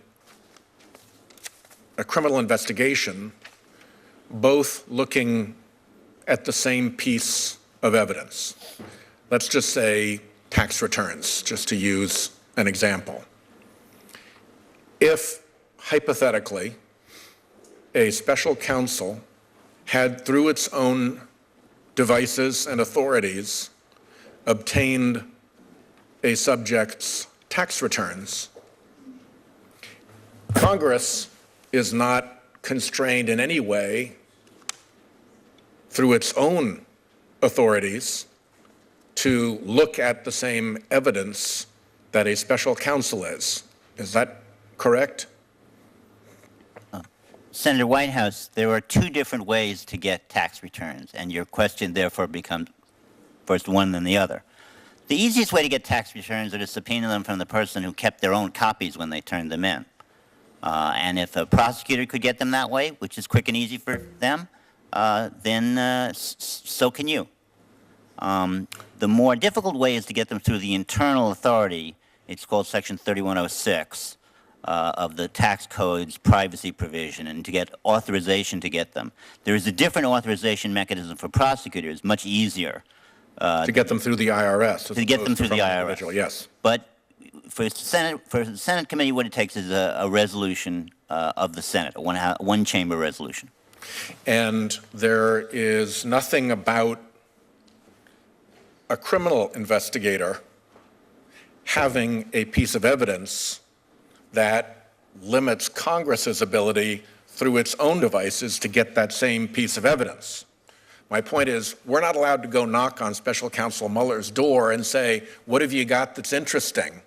a criminal investigation, both looking at the same piece of evidence. Let's just say tax returns, just to use an example. If, hypothetically, a special counsel had, through its own devices and authorities, obtained a subject's tax returns, Congress is not constrained in any way through its own authorities to look at the same evidence that a special counsel is. Is that correct? Senator Whitehouse, there are two different ways to get tax returns, and your question therefore becomes first one then the other. The easiest way to get tax returns is to subpoena them from the person who kept their own copies when they turned them in. And if a prosecutor could get them that way, which is quick and easy for them, then so can you. The more difficult way is to get them through the internal authority. It's called Section 3106 of the tax code's privacy provision, and to get authorization to get them. There is a different authorization mechanism for prosecutors, much easier. To get them through the IRS. To get them through the IRS. Yes. But for the Senate committee, what it takes is a resolution of the Senate, a one-chamber resolution. And there is nothing about a criminal investigator having a piece of evidence that limits Congress's ability through its own devices to get that same piece of evidence. My point is, we're not allowed to go knock on Special Counsel Mueller's door and say, what have you got that's interesting?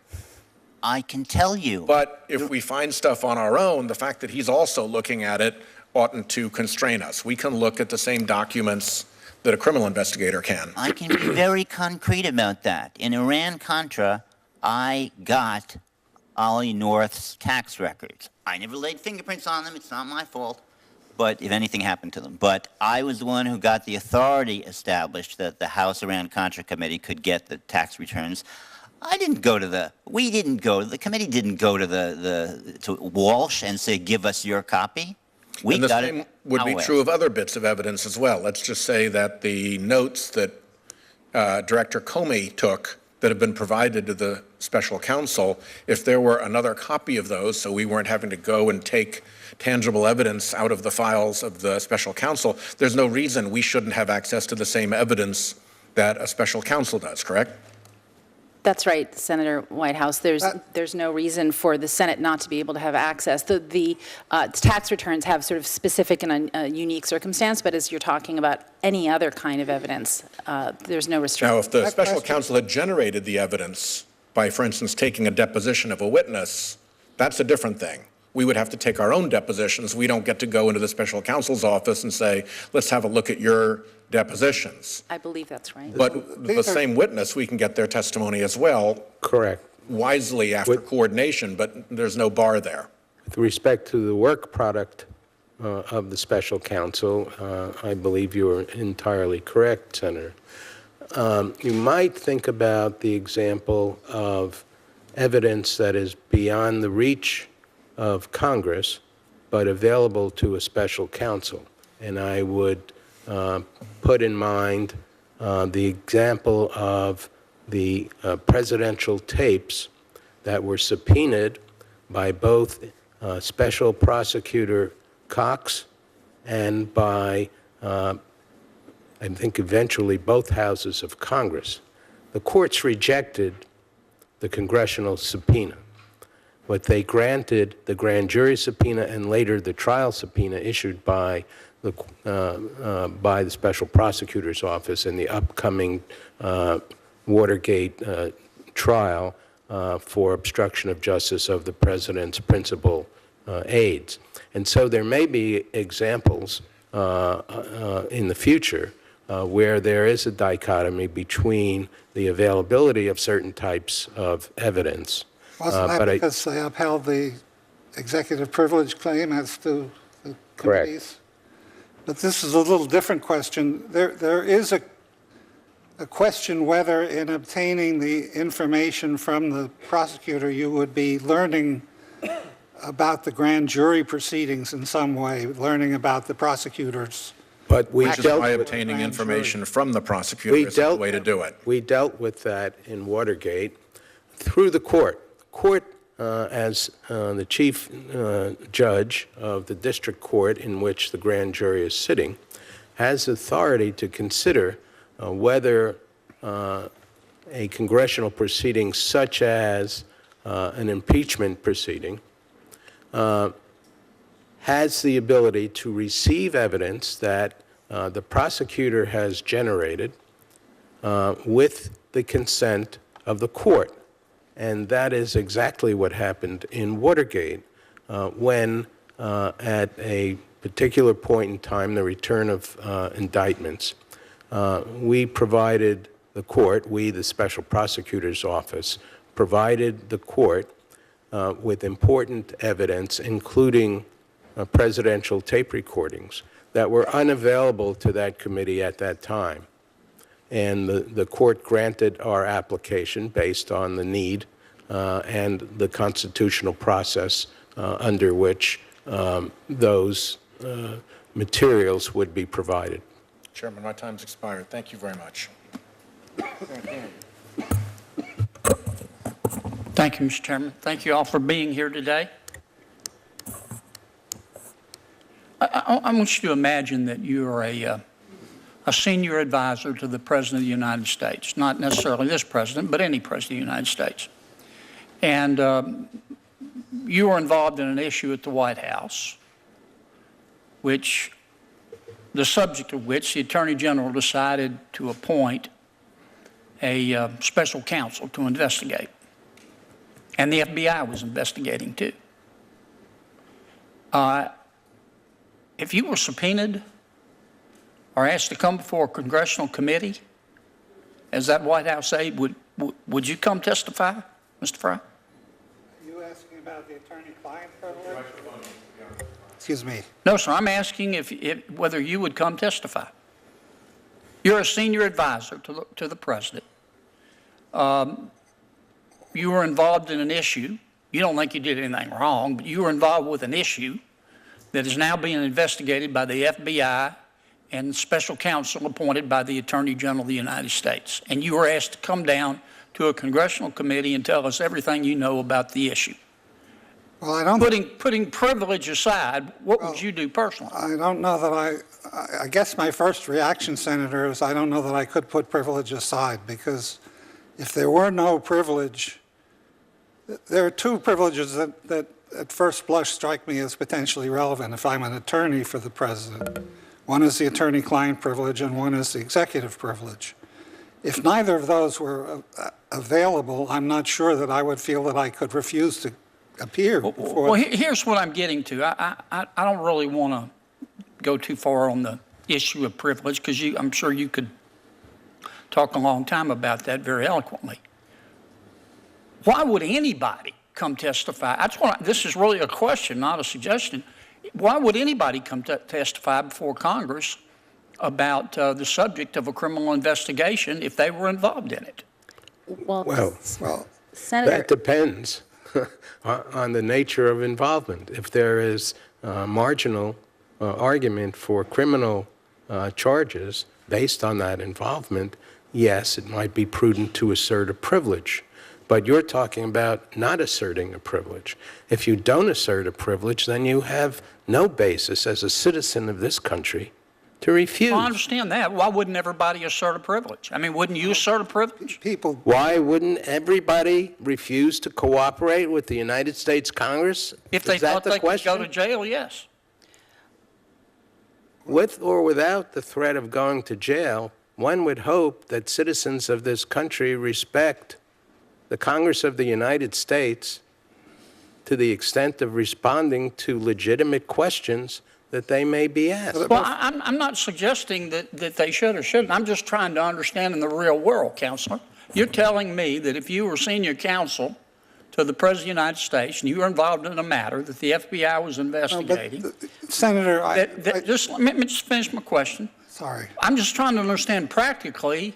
I can tell you. But if we find stuff on our own, the fact that he's also looking at it oughtn't to constrain us. We can look at the same documents that a criminal investigator can. I can be very concrete about that. In Iran-Contra, I got Ollie North's tax records. I never laid fingerprints on them. It's not my fault. But if anything happened to them. But I was the one who got the authority established that the House Iran-Contra committee could get the tax returns. I didn't go to the committee didn't go to Walsh and say, give us your copy. We and the got same it would be true of other bits of evidence as well. Let's just say that the notes that Director Comey took that have been provided to the special counsel, if there were another copy of those, so we weren't having to go and take tangible evidence out of the files of the special counsel, there's no reason we shouldn't have access to the same evidence that a special counsel does, correct? That's right, Senator Whitehouse. There's no reason for the Senate not to be able to have access. The tax returns have sort of specific and unique circumstance, but as you're talking about any other kind of evidence, there's no restriction. Now, if the special counsel had generated the evidence by, for instance, taking a deposition of a witness, that's a different thing. We would have to take our own depositions. We don't get to go into the special counsel's office and say, let's have a look at your depositions. I believe that's right. But the same witness, we can get their testimony as well. Correct. Wisely after coordination, but there's no bar there. With respect to the work product of the special counsel, I believe you are entirely correct, Senator. You might think about the example of evidence that is beyond the reach of Congress, but available to a special counsel. And I would put in mind the example of the presidential tapes that were subpoenaed by both Special Prosecutor Cox and by, I think, eventually both houses of Congress. The courts rejected the congressional subpoena. What they granted, the grand jury subpoena and later the trial subpoena issued by the special prosecutor's office in the upcoming Watergate trial for obstruction of justice of the president's principal aides. And so there may be examples in the future where there is a dichotomy between the availability of certain types of evidence. Wasn't that because they upheld the executive privilege claim as to the Correct. committees? But this is a little different question. There is a question whether in obtaining the information from the prosecutor you would be learning about the grand jury proceedings in some way, learning about the prosecutors. But we Which is dealt why with obtaining grand information jury. from the prosecutor is the way to do it. We dealt with that in Watergate through the court. As the chief judge of the district court in which the grand jury is sitting, has authority to consider whether a congressional proceeding such as an impeachment proceeding has the ability to receive evidence that the prosecutor has generated with the consent of the court. And that is exactly what happened in Watergate when, at a particular point in time, the return of indictments, we provided the court, the Special Prosecutor's Office, provided the court with important evidence, including presidential tape recordings that were unavailable to that committee at that time. And the court granted our application based on the need and the constitutional process under which those materials would be provided. Chairman, my time's expired. Thank you very much. Thank you, Mr. Chairman. Thank you all for being here today. I want you to imagine that you are a senior advisor to the President of the United States, not necessarily this president, but any president of the United States. And you are involved in an issue at the White House, which the subject of which the Attorney General decided to appoint a special counsel to investigate. And the FBI was investigating too. If you were subpoenaed or asked to come before a congressional committee, as that White House aide, would you come testify, Mr. Fry? Are you asking about the attorney-client privilege? Excuse me. No, sir. I'm asking whether you would come testify. You're a senior advisor to the president. You were involved in an issue. You don't think you did anything wrong, but you were involved with an issue that is now being investigated by the FBI and special counsel appointed by the Attorney General of the United States. And you were asked to come down to a congressional committee and tell us everything you know about the issue. Well, I don't. Putting privilege aside, what would you do personally? I don't know that I guess my first reaction, Senator, is I don't know that I could put privilege aside, because if there were no privilege, there are two privileges that at first blush strike me as potentially relevant if I'm an attorney for the president. One is the attorney-client privilege and one is the executive privilege. If neither of those were available, I'm not sure that I would feel that I could refuse to appear before. Well, here's what I'm getting to. I don't really want to go too far on the issue of privilege, because I'm sure you could talk a long time about that very eloquently. Why would anybody come testify? This is really a question, not a suggestion. Why would anybody come testify before Congress about the subject of a criminal investigation if they were involved in it? Well, Senator, that depends on the nature of involvement. If there is marginal argument for criminal charges based on that involvement, yes, it might be prudent to assert a privilege. But you're talking about not asserting a privilege. If you don't assert a privilege, then you have no basis as a citizen of this country to refuse. Well, I understand that. Why wouldn't everybody assert a privilege? I mean, wouldn't you assert a privilege? Why wouldn't everybody refuse to cooperate with the United States Congress? If they thought they could go to jail, yes. With or without the threat of going to jail, one would hope that citizens of this country respect the Congress of the United States to the extent of responding to legitimate questions that they may be asked. Well, I'm not suggesting that they should or shouldn't. I'm just trying to understand in the real world, Counselor. You're telling me that if you were senior counsel to the President of the United States and you were involved in a matter that the FBI was investigating. Senator, just let me just finish my question. Sorry. I'm just trying to understand practically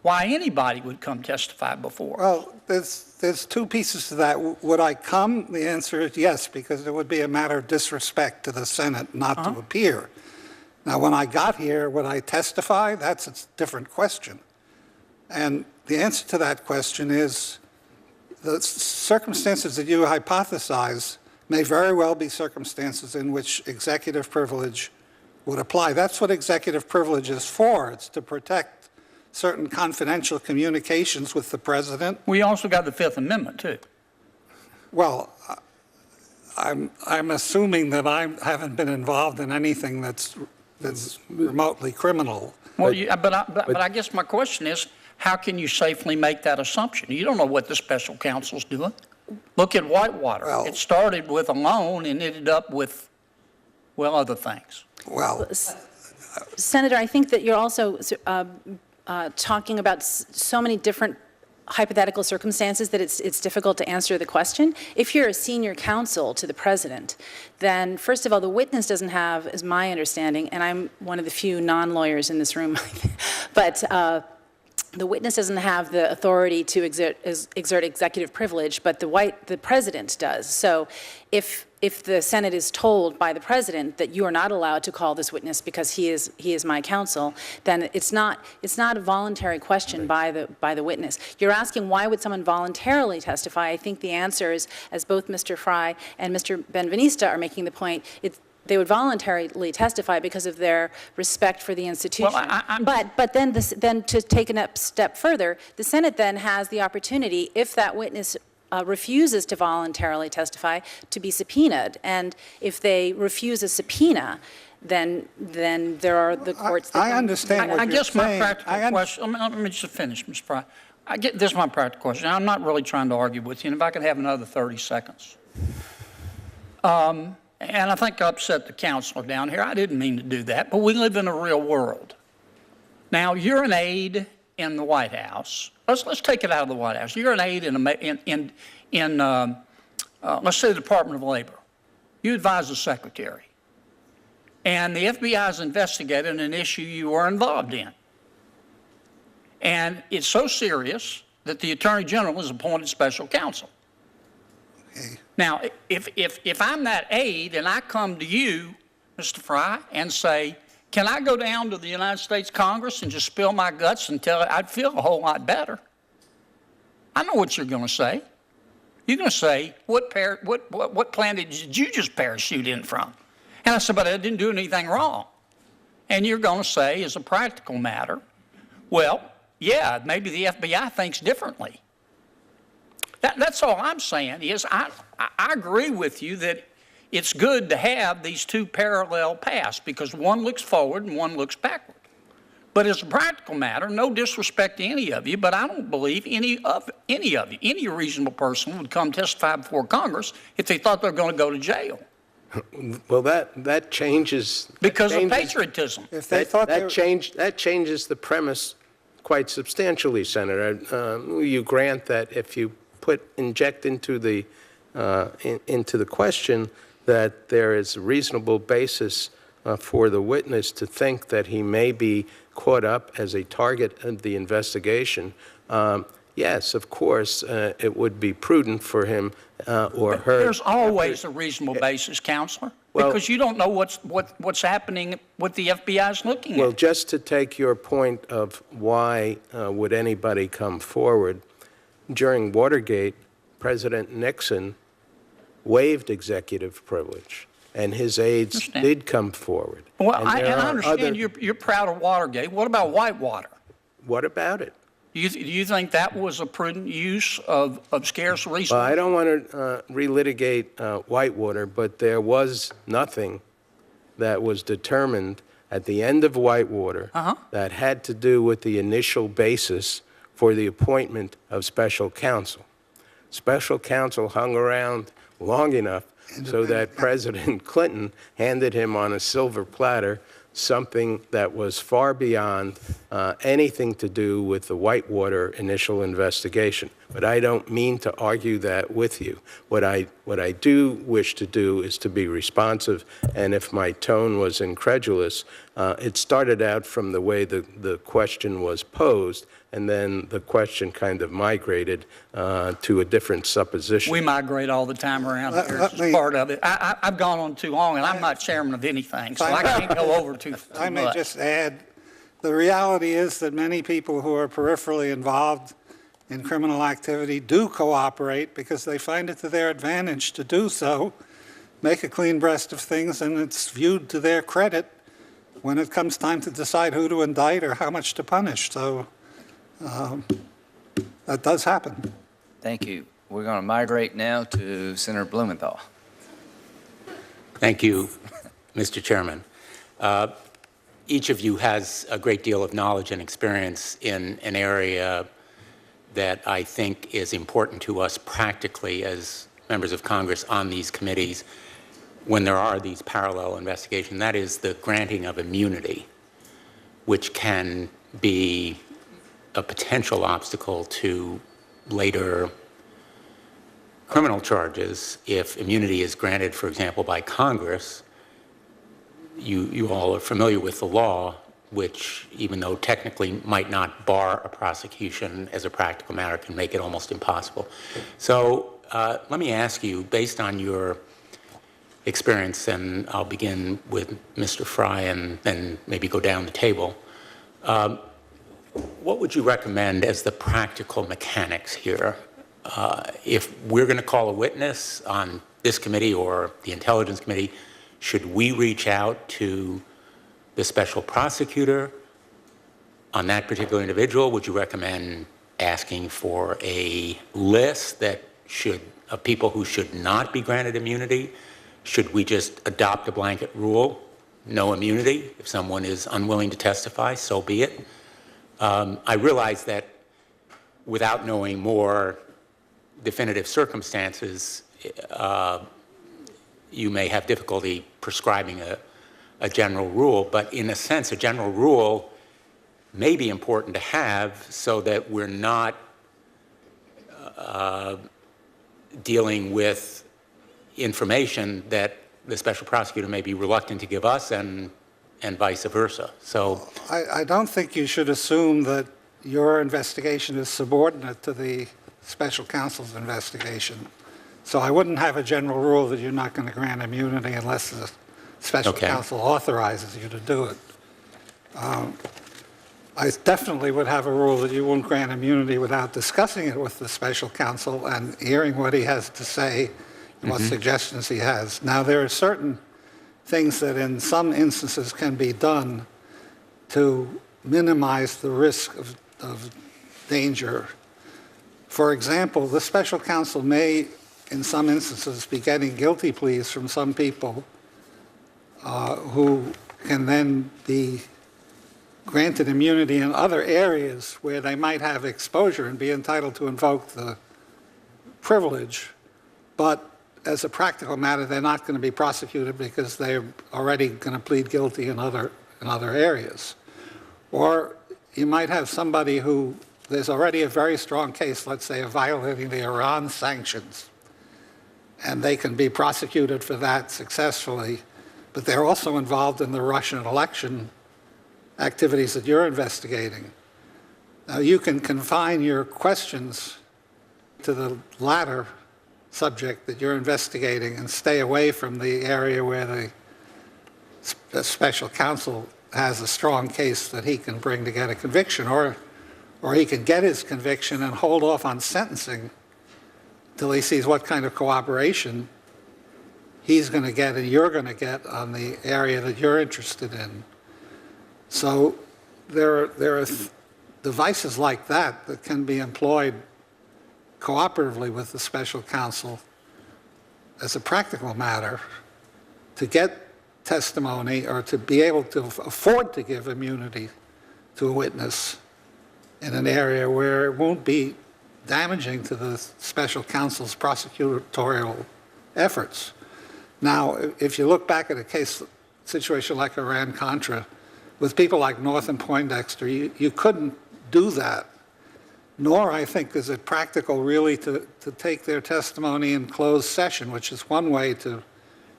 why anybody would come testify before. Well, there's two pieces to that. Would I come? The answer is yes, because it would be a matter of disrespect to the Senate not to appear. Now, when I got here, would I testify? That's a different question. And the answer to that question is the circumstances that you hypothesize may very well be circumstances in which executive privilege would apply. That's what executive privilege is for. It's to protect certain confidential communications with the president. We also got the Fifth Amendment, too. Well, I'm assuming that I haven't been involved in anything that's remotely criminal. Well, but I guess my question is, how can you safely make that assumption? You don't know what the special counsel's doing. Look at Whitewater. Well, it started with a loan and ended up with, well, other things. Well, Senator, I think that you're also talking about so many different hypothetical circumstances that it's difficult to answer the question. If you're a senior counsel to the president, then first of all, the witness doesn't have, is my understanding, and I'm one of the few non-lawyers in this room, but the witness doesn't have the authority to exert executive privilege, but the president does. So if the Senate is told by the president that you are not allowed to call this witness because he is my counsel, then it's not a voluntary question by the witness. You're asking why would someone voluntarily testify? I think the answer is, as both Mr. Fry and Mr. Ben-Veniste are making the point, they would voluntarily testify because of their respect for the institution. Well, but then to take a step further, the Senate then has the opportunity, if that witness refuses to voluntarily testify, to be subpoenaed. And if they refuse a subpoena, then there are the courts that I understand what you're saying. My practical question, let me just finish, Ms. Fry. This is my practical question. I'm not really trying to argue with you, and if I could have another 30 seconds. And I think I upset the counselor down here. I didn't mean to do that, but we live in a real world. Now, you're an aide in the White House. Let's take it out of the White House. You're an aide in let's say the Department of Labor. You advise the secretary. And the FBI is investigating an issue you were involved in. And it's so serious that the Attorney General has appointed special counsel. Okay. Now, if I'm that aide and I come to you, Mr. Fry, and say, can I go down to the United States Congress and just spill my guts and tell it, I'd feel a whole lot better. I know what you're going to say. You're going to say, what planet did you just parachute in from? And I said, but I didn't do anything wrong. And you're going to say, as a practical matter, well, yeah, maybe the FBI thinks differently. That's all I'm saying is I agree with you that it's good to have these two parallel paths because one looks forward and one looks backward. But as a practical matter, no disrespect to any of you, but I don't believe any of you, any reasonable person would come testify before Congress if they thought they were going to go to jail. Well, that changes because of patriotism. If they thought that changes the premise quite substantially, Senator. You grant that if you inject into the question that there is a reasonable basis for the witness to think that he may be caught up as a target of the investigation, yes, of course, it would be prudent for him or her. There's always a reasonable basis, Counselor, because you don't know what's happening, what the FBI is looking at. Well, just to take your point of why would anybody come forward, during Watergate, President Nixon waived executive privilege, and his aides did come forward. Well, I understand you're proud of Watergate. What about Whitewater? What about it? Do you think that was a prudent use of scarce resources? Well, I don't want to relitigate Whitewater, but there was nothing that was determined at the end of Whitewater that had to do with the initial basis for the appointment of special counsel. Special counsel hung around long enough so that President Clinton handed him on a silver platter something that was far beyond anything to do with the Whitewater initial investigation. But I don't mean to argue that with you. What I do wish to do is to be responsive, and if my tone was incredulous, it started out from the way the question was posed, and then the question kind of migrated to a different supposition. We migrate all the time around here. It's part of it. I've gone on too long, and I'm not chairman of anything, so I can't go over too much. I may just add, the reality is that many people who are peripherally involved in criminal activity do cooperate because they find it to their advantage to do so, make a clean breast of things, and it's viewed to their credit when it comes time to decide who to indict or how much to punish. So that does happen. Thank you. We're going to migrate now to Senator Blumenthal. Thank you, Mr. Chairman. Each of you has a great deal of knowledge and experience in an area that I think is important to us practically as members of Congress on these committees when there are these parallel investigations. That is the granting of immunity, which can be a potential obstacle to later criminal charges if immunity is granted, for example, by Congress. You all are familiar with the law, which, even though technically might not bar a prosecution, as a practical matter can make it almost impossible. So let me ask you, based on your experience, and I'll begin with Mr. Fry and then maybe go down the table, what would you recommend as the practical mechanics here? If we're going to call a witness on this committee or the Intelligence Committee, should we reach out to the special prosecutor on that particular individual? Would you recommend asking for a list of people who should not be granted immunity? Should we just adopt a blanket rule, no immunity? If someone is unwilling to testify, so be it. I realize that without knowing more definitive circumstances, you may have difficulty prescribing a general rule, but in a sense, a general rule may be important to have so that we're not dealing with information that the special prosecutor may be reluctant to give us and vice versa. So I don't think you should assume that your investigation is subordinate to the special counsel's investigation. So I wouldn't have a general rule that you're not going to grant immunity unless the special counsel authorizes you to do it. I definitely would have a rule that you won't grant immunity without discussing it with the special counsel and hearing what he has to say and what suggestions he has. Now, there are certain things that in some instances can be done to minimize the risk of danger. For example, the special counsel may, in some instances, be getting guilty pleas from some people who can then be granted immunity in other areas where they might have exposure and be entitled to invoke the privilege. But as a practical matter, they're not going to be prosecuted because they're already going to plead guilty in other areas. Or you might have somebody who, there's already a very strong case, let's say, of violating the Iran sanctions, and they can be prosecuted for that successfully, but they're also involved in the Russian election activities that you're investigating. Now, you can confine your questions to the latter subject that you're investigating and stay away from the area where the special counsel has a strong case that he can bring to get a conviction, or he can get his conviction and hold off on sentencing till he sees what kind of cooperation he's going to get and you're going to get on the area that you're interested in. So there are devices like that that can be employed cooperatively with the special counsel as a practical matter to get testimony or to be able to afford to give immunity to a witness in an area where it won't be damaging to the special counsel's prosecutorial efforts. Now, if you look back at a situation like Iran-Contra, with people like North and Poindexter, you couldn't do that. Nor, I think, is it practical really to take their testimony in closed session, which is one way to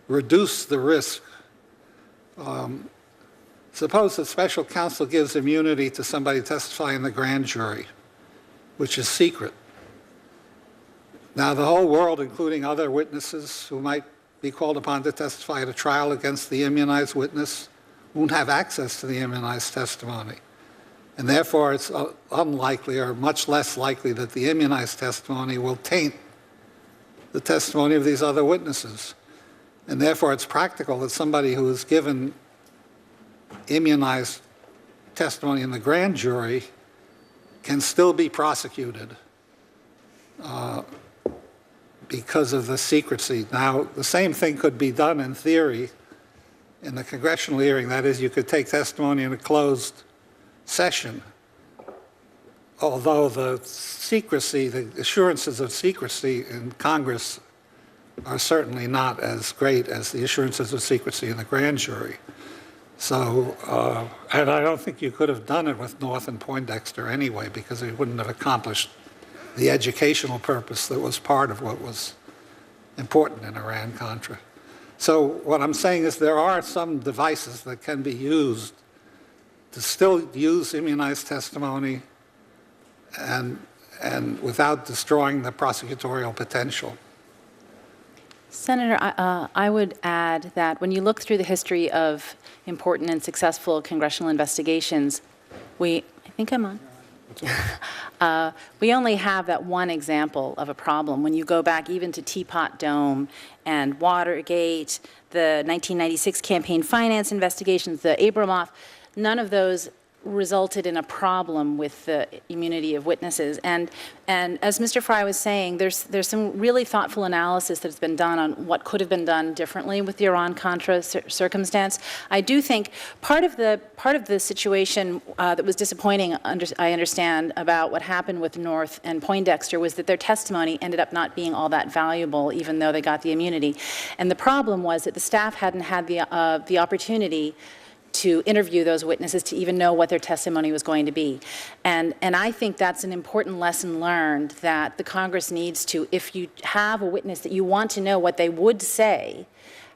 reduce the risk. Suppose the special counsel gives immunity to somebody testifying in the grand jury, which is secret. Now, the whole world, including other witnesses who might be called upon to testify at a trial against the immunized witness, won't have access to the immunized testimony. And therefore, it's unlikely or much less likely that the immunized testimony will taint the testimony of these other witnesses. And therefore, it's practical that somebody who is given immunized testimony in the grand jury can still be prosecuted because of the secrecy. Now, the same thing could be done in theory in the congressional hearing. That is, you could take testimony in a closed session, although the secrecy, the assurances of secrecy in Congress are certainly not as great as the assurances of secrecy in the grand jury. So, and I don't think you could have done it with North and Poindexter anyway, because it wouldn't have accomplished the educational purpose that was part of what was important in Iran-Contra. So what I'm saying is there are some devices that can be used to still use immunized testimony and without destroying the prosecutorial potential. Senator, I would add that when you look through the history of important and successful congressional investigations, I think I'm on. We only have that one example of a problem. When you go back even to Teapot Dome and Watergate, the 1996 campaign finance investigations, the Abramoff, none of those resulted in a problem with the immunity of witnesses. And as Mr. Fry was saying, there's some really thoughtful analysis that's been done on what could have been done differently with the Iran-Contra circumstance. I do think part of the situation that was disappointing, I understand, about what happened with North and Poindexter was that their testimony ended up not being all that valuable, even though they got the immunity. And the problem was that the staff hadn't had the opportunity to interview those witnesses to even know what their testimony was going to be. And I think that's an important lesson learned, that the Congress needs to, if you have a witness that you want to know what they would say,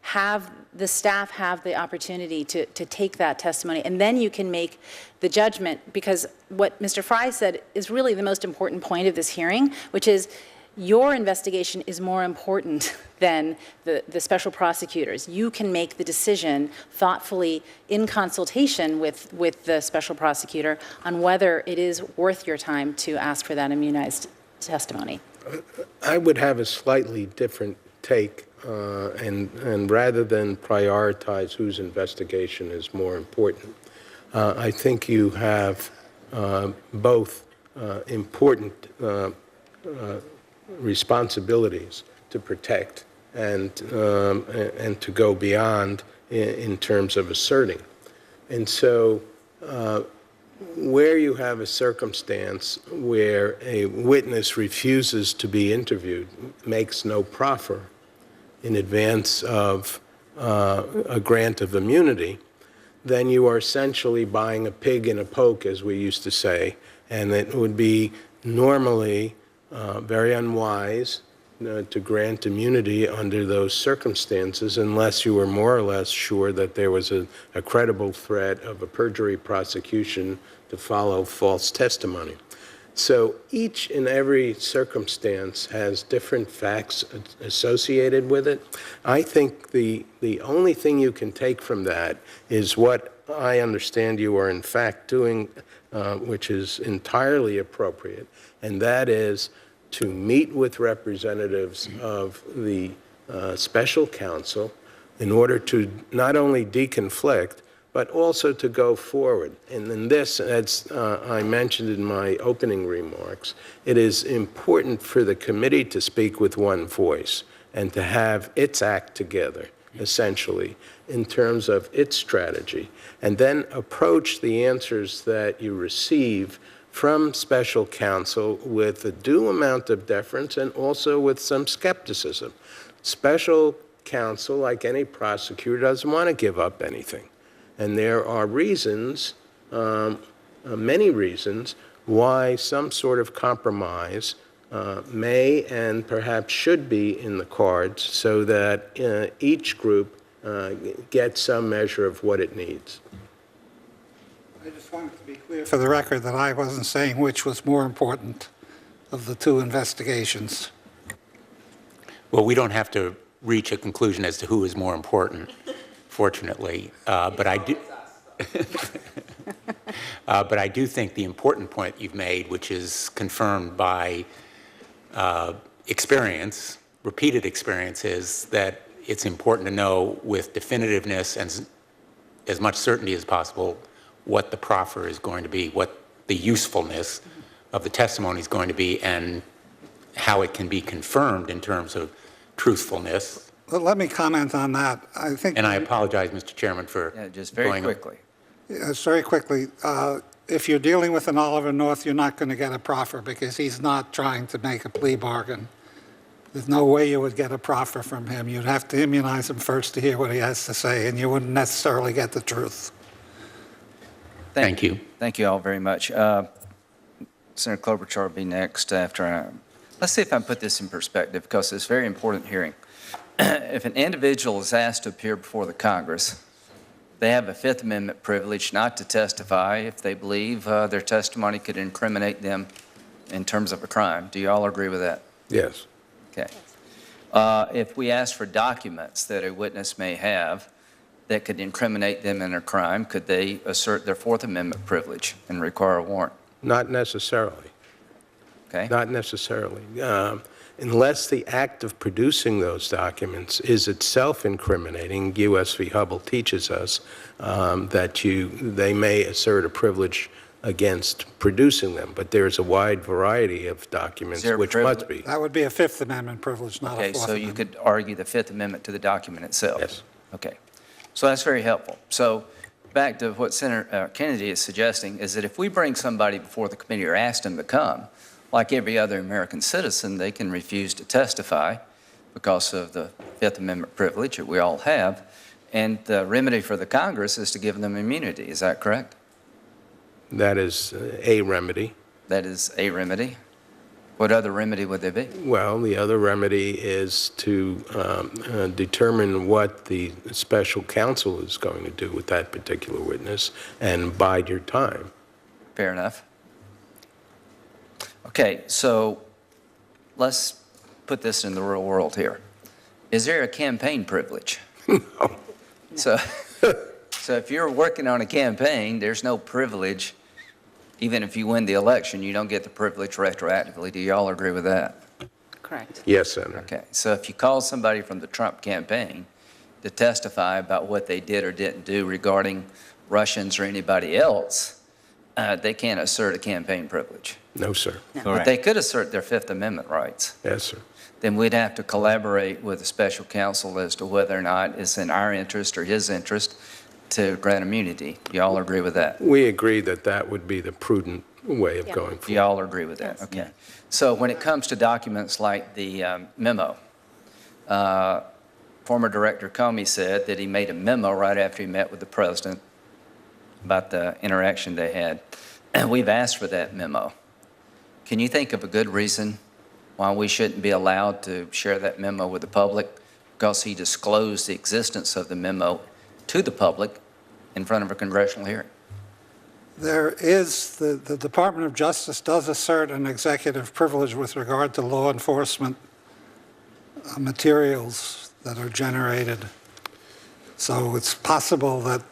have the staff have the opportunity to take that testimony, and then you can make the judgment, because what Mr. Fry said is really the most important point of this hearing, which is your investigation is more important than the special prosecutors. You can make the decision thoughtfully in consultation with the special prosecutor on whether it is worth your time to ask for that immunized testimony. I would have a slightly different take, and rather than prioritize whose investigation is more important, I think you have both important responsibilities to protect and to go beyond in terms of asserting. And so where you have a circumstance where a witness refuses to be interviewed, makes no proffer in advance of a grant of immunity, then you are essentially buying a pig in a poke, as we used to say, and it would be normally very unwise to grant immunity under those circumstances unless you were more or less sure that there was a credible threat of a perjury prosecution to follow false testimony. So each and every circumstance has different facts associated with it. I think the only thing you can take from that is what I understand you are in fact doing, which is entirely appropriate, and that is to meet with representatives of the special counsel in order to not only deconflict, but also to go forward. And in this, as I mentioned in my opening remarks, it is important for the committee to speak with one voice and to have its act together, essentially, in terms of its strategy, and then approach the answers that you receive from special counsel with a due amount of deference and also with some skepticism. Special counsel, like any prosecutor, doesn't want to give up anything. And there are reasons, many reasons, why some sort of compromise may and perhaps should be in the cards so that each group gets some measure of what it needs. I just wanted to be clear for the record that I wasn't saying which was more important of the two investigations. Well, we don't have to reach a conclusion as to who is more important, fortunately, but I do. But I do think the important point you've made, which is confirmed by experience, repeated experience, is that it's important to know with definitiveness and as much certainty as possible what the proffer is going to be, what the usefulness of the testimony is going to be, and how it can be confirmed in terms of truthfulness. Well, let me comment on that. I think. And I apologize, Mr. Chairman, for just very quickly. Yes, very quickly. If you're dealing with an Oliver North, you're not going to get a proffer because he's not trying to make a plea bargain. There's no way you would get a proffer from him. You'd have to immunize him first to hear what he has to say, and you wouldn't necessarily get the truth. Thank you. Thank you all very much. Senator Klobuchar will be next after let's see if I can put this in perspective, because it's a very important hearing. If an individual is asked to appear before the Congress, they have a Fifth Amendment privilege not to testify if they believe their testimony could incriminate them in terms of a crime. Do you all agree with that? Yes. Okay. If we ask for documents that a witness may have that could incriminate them in a crime, could they assert their Fourth Amendment privilege and require a warrant? Not necessarily. Okay. Not necessarily. Unless the act of producing those documents is itself incriminating, U.S. v. Hubble teaches us that they may assert a privilege against producing them, but there's a wide variety of documents which must be. That would be a Fifth Amendment privilege, not a Fourth Amendment. Okay, so you could argue the Fifth Amendment to the document itself? Yes. Okay. So that's very helpful. So back to what Senator Kennedy is suggesting is that if we bring somebody before the committee or ask them to come, like every other American citizen, they can refuse to testify because of the Fifth Amendment privilege that we all have, and the remedy for the Congress is to give them immunity. Is that correct? That is a remedy. That is a remedy. What other remedy would there be? Well, the other remedy is to determine what the special counsel is going to do with that particular witness and bide your time. Fair enough. Okay, so let's put this in the real world here. Is there a campaign privilege? No. So if you're working on a campaign, there's no privilege. Even if you win the election, you don't get the privilege retroactively. Do you all agree with that? Correct. Yes, Senator. Okay, so if you call somebody from the Trump campaign to testify about what they did or didn't do regarding Russians or anybody else, they can't assert a campaign privilege. No, sir. No. But they could assert their Fifth Amendment rights. Yes, sir. Then we'd have to collaborate with the special counsel as to whether or not it's in our interest or his interest to grant immunity. You all agree with that? We agree that that would be the prudent way of going forward. You all agree with that? Yes. Okay. So when it comes to documents like the memo, former Director Comey said that he made a memo right after he met with the president about the interaction they had. And we've asked for that memo. Can you think of a good reason why we shouldn't be allowed to share that memo with the public? Because he disclosed the existence of the memo to the public in front of a congressional hearing. There is, the Department of Justice does assert an executive privilege with regard to law enforcement materials that are generated. So it's possible that,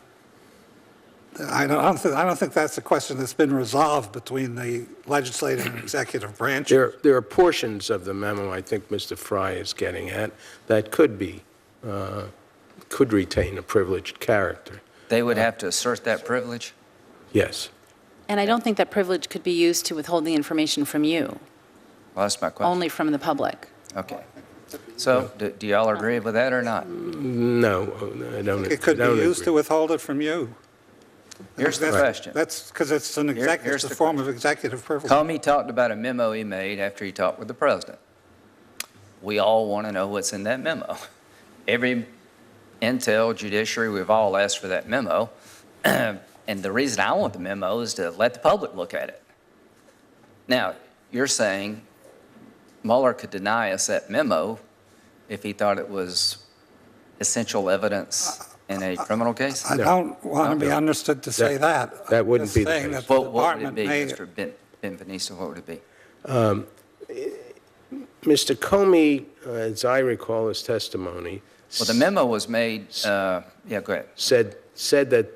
I don't think that's a question that's been resolved between the legislative and executive branches. There are portions of the memo I think Mr. Fry is getting at that could retain a privileged character. They would have to assert that privilege? Yes. And I don't think that privilege could be used to withhold the information from you, Well, that's my question. only from the public. Okay. So do you all agree with that or not? No, I don't. It could be used to withhold it from you. Here's the question. That's because it's an Here's it's the a form of executive privilege. Comey talked about a memo he made after he talked with the president. We all want to know what's in that memo. every Intel, Judiciary, we've all asked for that memo. And the reason I want the memo is to let the public look at it. Now, you're saying Mueller could deny us that memo if he thought it was essential evidence in a criminal case? I don't want to be understood to say that. That wouldn't Just be the saying case. that the What would it department be, made Mr. Ben-Veniste? What would it be? Mr. Comey, as I recall his testimony, Well, the memo was made, yeah, go ahead. said that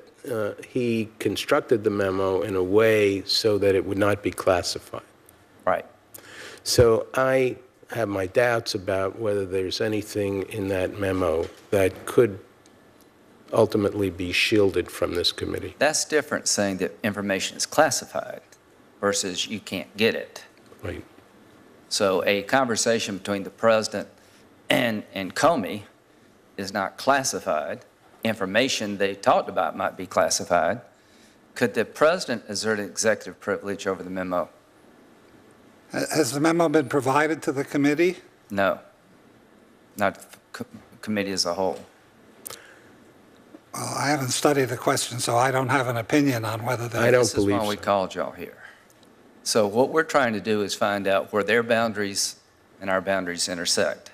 he constructed the memo in a way so that it would not be classified. Right. So I have my doubts about whether there's anything in that memo that could ultimately be shielded from this committee. That's different saying that information is classified versus you can't get it. Right. So a conversation between the president and Comey is not classified. Information they talked about might be classified. Could the president exert executive privilege over the memo? Has the memo been provided to the committee? No, not the committee as a whole. Well, I haven't studied the question, so I don't have an opinion on whether I don't This is believe why we so. called y'all here. So what we're trying to do is find out where their boundaries and our boundaries intersect.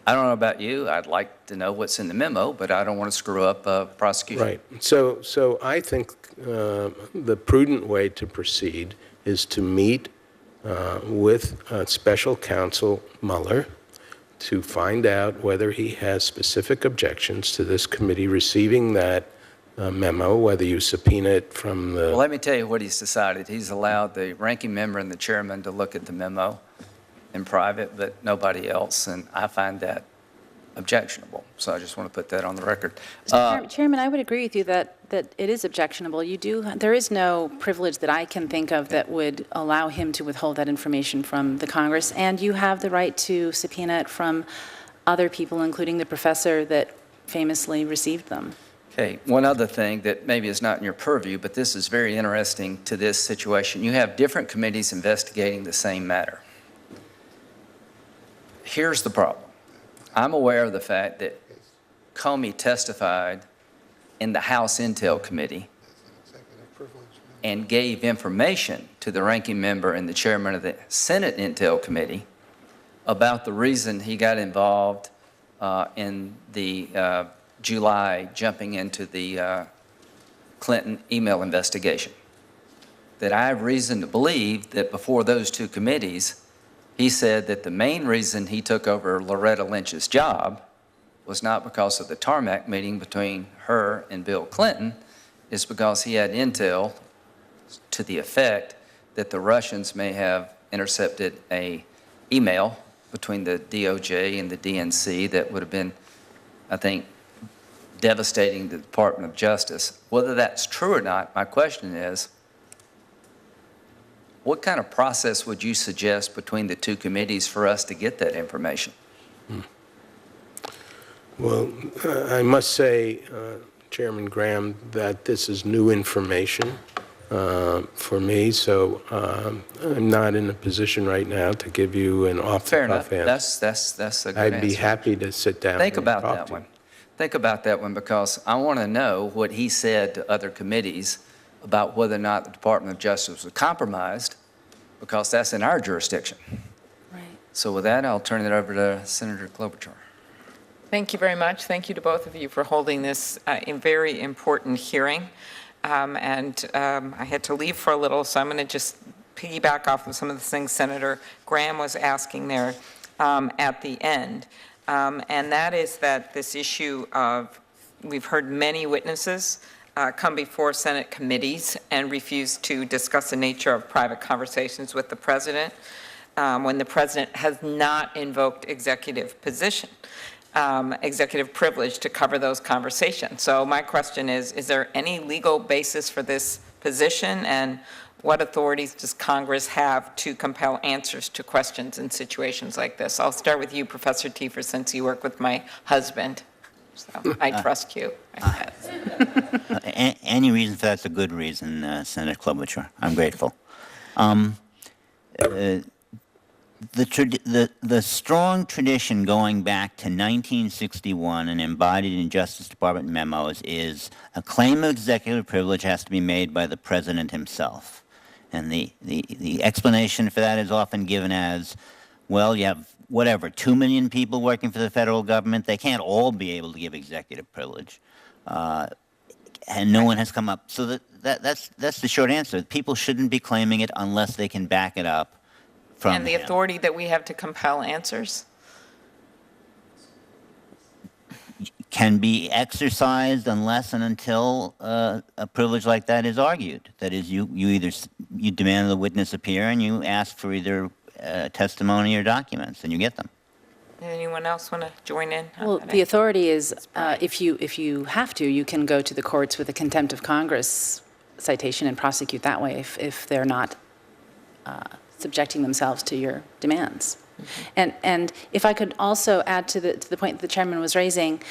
I don't know about you. I'd like to know what's in the memo, but I don't want to screw up a prosecution. Right. So I think the prudent way to proceed is to meet with Special Counsel Mueller to find out whether he has specific objections to this committee receiving that memo, whether you subpoena it from the... Well, let me tell you what he's decided. He's allowed the ranking member and the chairman to look at the memo in private, but nobody else, and I find that objectionable. So I just want to put that on the record. Chairman, I would agree with you that it is objectionable. There is no privilege that I can think of that would allow him to withhold that information from the Congress, and you have the right to subpoena it from other people, including the professor that famously received them. Okay, one other thing that maybe is not in your purview, but this is very interesting to this situation. You have different committees investigating the same matter. Here's the problem. I'm aware of the fact that Comey testified in the House Intel Committee and gave information to the ranking member and the chairman of the Senate Intel Committee about the reason he got involved in the July jumping into the Clinton email investigation. That I have reason to believe that before those two committees, he said that the main reason he took over Loretta Lynch's job was not because of the tarmac meeting between her and Bill Clinton, it's because he had intel to the effect that the Russians may have intercepted a email between the DOJ and the DNC that would have been, I think, devastating the Department of Justice. Whether that's true or not, my question is, what kind of process would you suggest between the two committees for us to get that information? Well, I must say, Chairman Graham, that this is new information for me, so I'm not in a position right now to give you an off-the-cuff answer. That's a good I'd answer. be happy to sit down Think and about talk that to one. you. Think about that one, because I want to know what he said to other committees about whether or not the Department of Justice was compromised, because that's in our jurisdiction. Right. So with that, I'll turn it over to Senator Klobuchar. Thank you very much. Thank you to both of you for holding this very important hearing. I had to leave for a little, so I'm going to just piggyback off of some of the things Senator Graham was asking there at the end. And that is that this issue of, we've heard many witnesses come before Senate committees and refuse to discuss the nature of private conversations with the president when the president has not invoked executive privilege to cover those conversations. So my question is there any legal basis for this position, and what authorities does Congress have to compel answers to questions in situations like this? I'll start with you, Professor Tiefer, since you work with my husband. So I trust you. Any reason for that's a good reason, Senator Klobuchar. I'm grateful. the strong tradition going back to 1961 and embodied in Justice Department memos is a claim of executive privilege has to be made by the president himself. And the explanation for that is often given as, well, you have, 2 million people working for the federal government. They can't all be able to give executive privilege. And no one has come up. So that's the short answer. People shouldn't be claiming it unless they can back it up from And the authority that we have to compel answers? Can be exercised unless and until a privilege like that is argued. That is, you demand the witness appear and you ask for either testimony or documents, and you get them. Anyone else want to join in? Well, the authority is, if you have to, you can go to the courts with a contempt of Congress citation and prosecute that way if they're not subjecting themselves to your demands. And if I could also add to the point that the chairman was raising,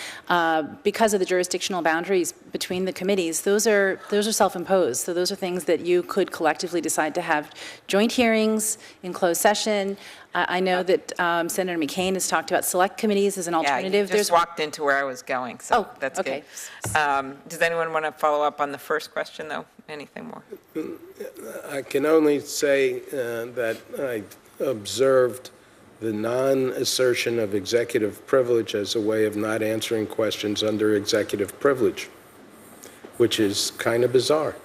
because of the jurisdictional boundaries between the committees, those are self-imposed. So those are things that you could collectively decide to have joint hearings in closed session. I know that Senator McCain has talked about select committees as an alternative. Yeah, you just walked into where I was going, so that's okay. Good. Does anyone want to follow up on the first question, though? Anything more? I can only say that I observed the non-assertion of executive privilege as a way of not answering questions under executive privilege, which is kind of bizarre.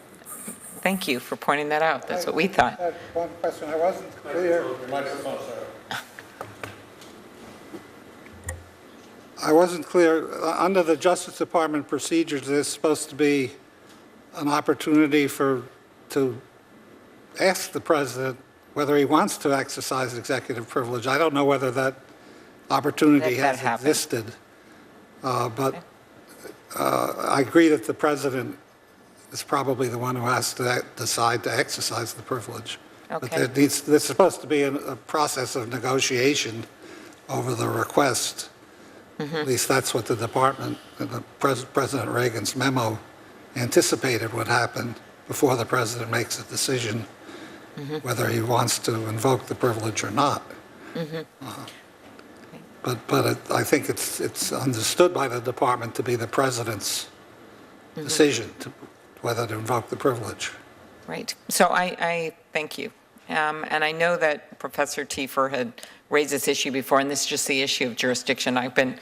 Thank you for pointing that out. That's what we thought. I had one question. I wasn't clear. I wasn't clear. Under the Justice Department procedures, there's supposed to be an opportunity to ask the president whether he wants to exercise executive privilege. I don't know whether that opportunity has existed, but I agree that the president is probably the one who has to decide to exercise the privilege. Okay. But there's supposed to be a process of negotiation over the request. At least that's what the department, President Reagan's memo anticipated would happen before the president makes a decision whether he wants to invoke the privilege or not. But I think it's understood by the department to be the president's decision to whether to invoke the privilege. Right. So I thank you. And I know that Professor Tiefer had raised this issue before, and this is just the issue of jurisdiction. I've been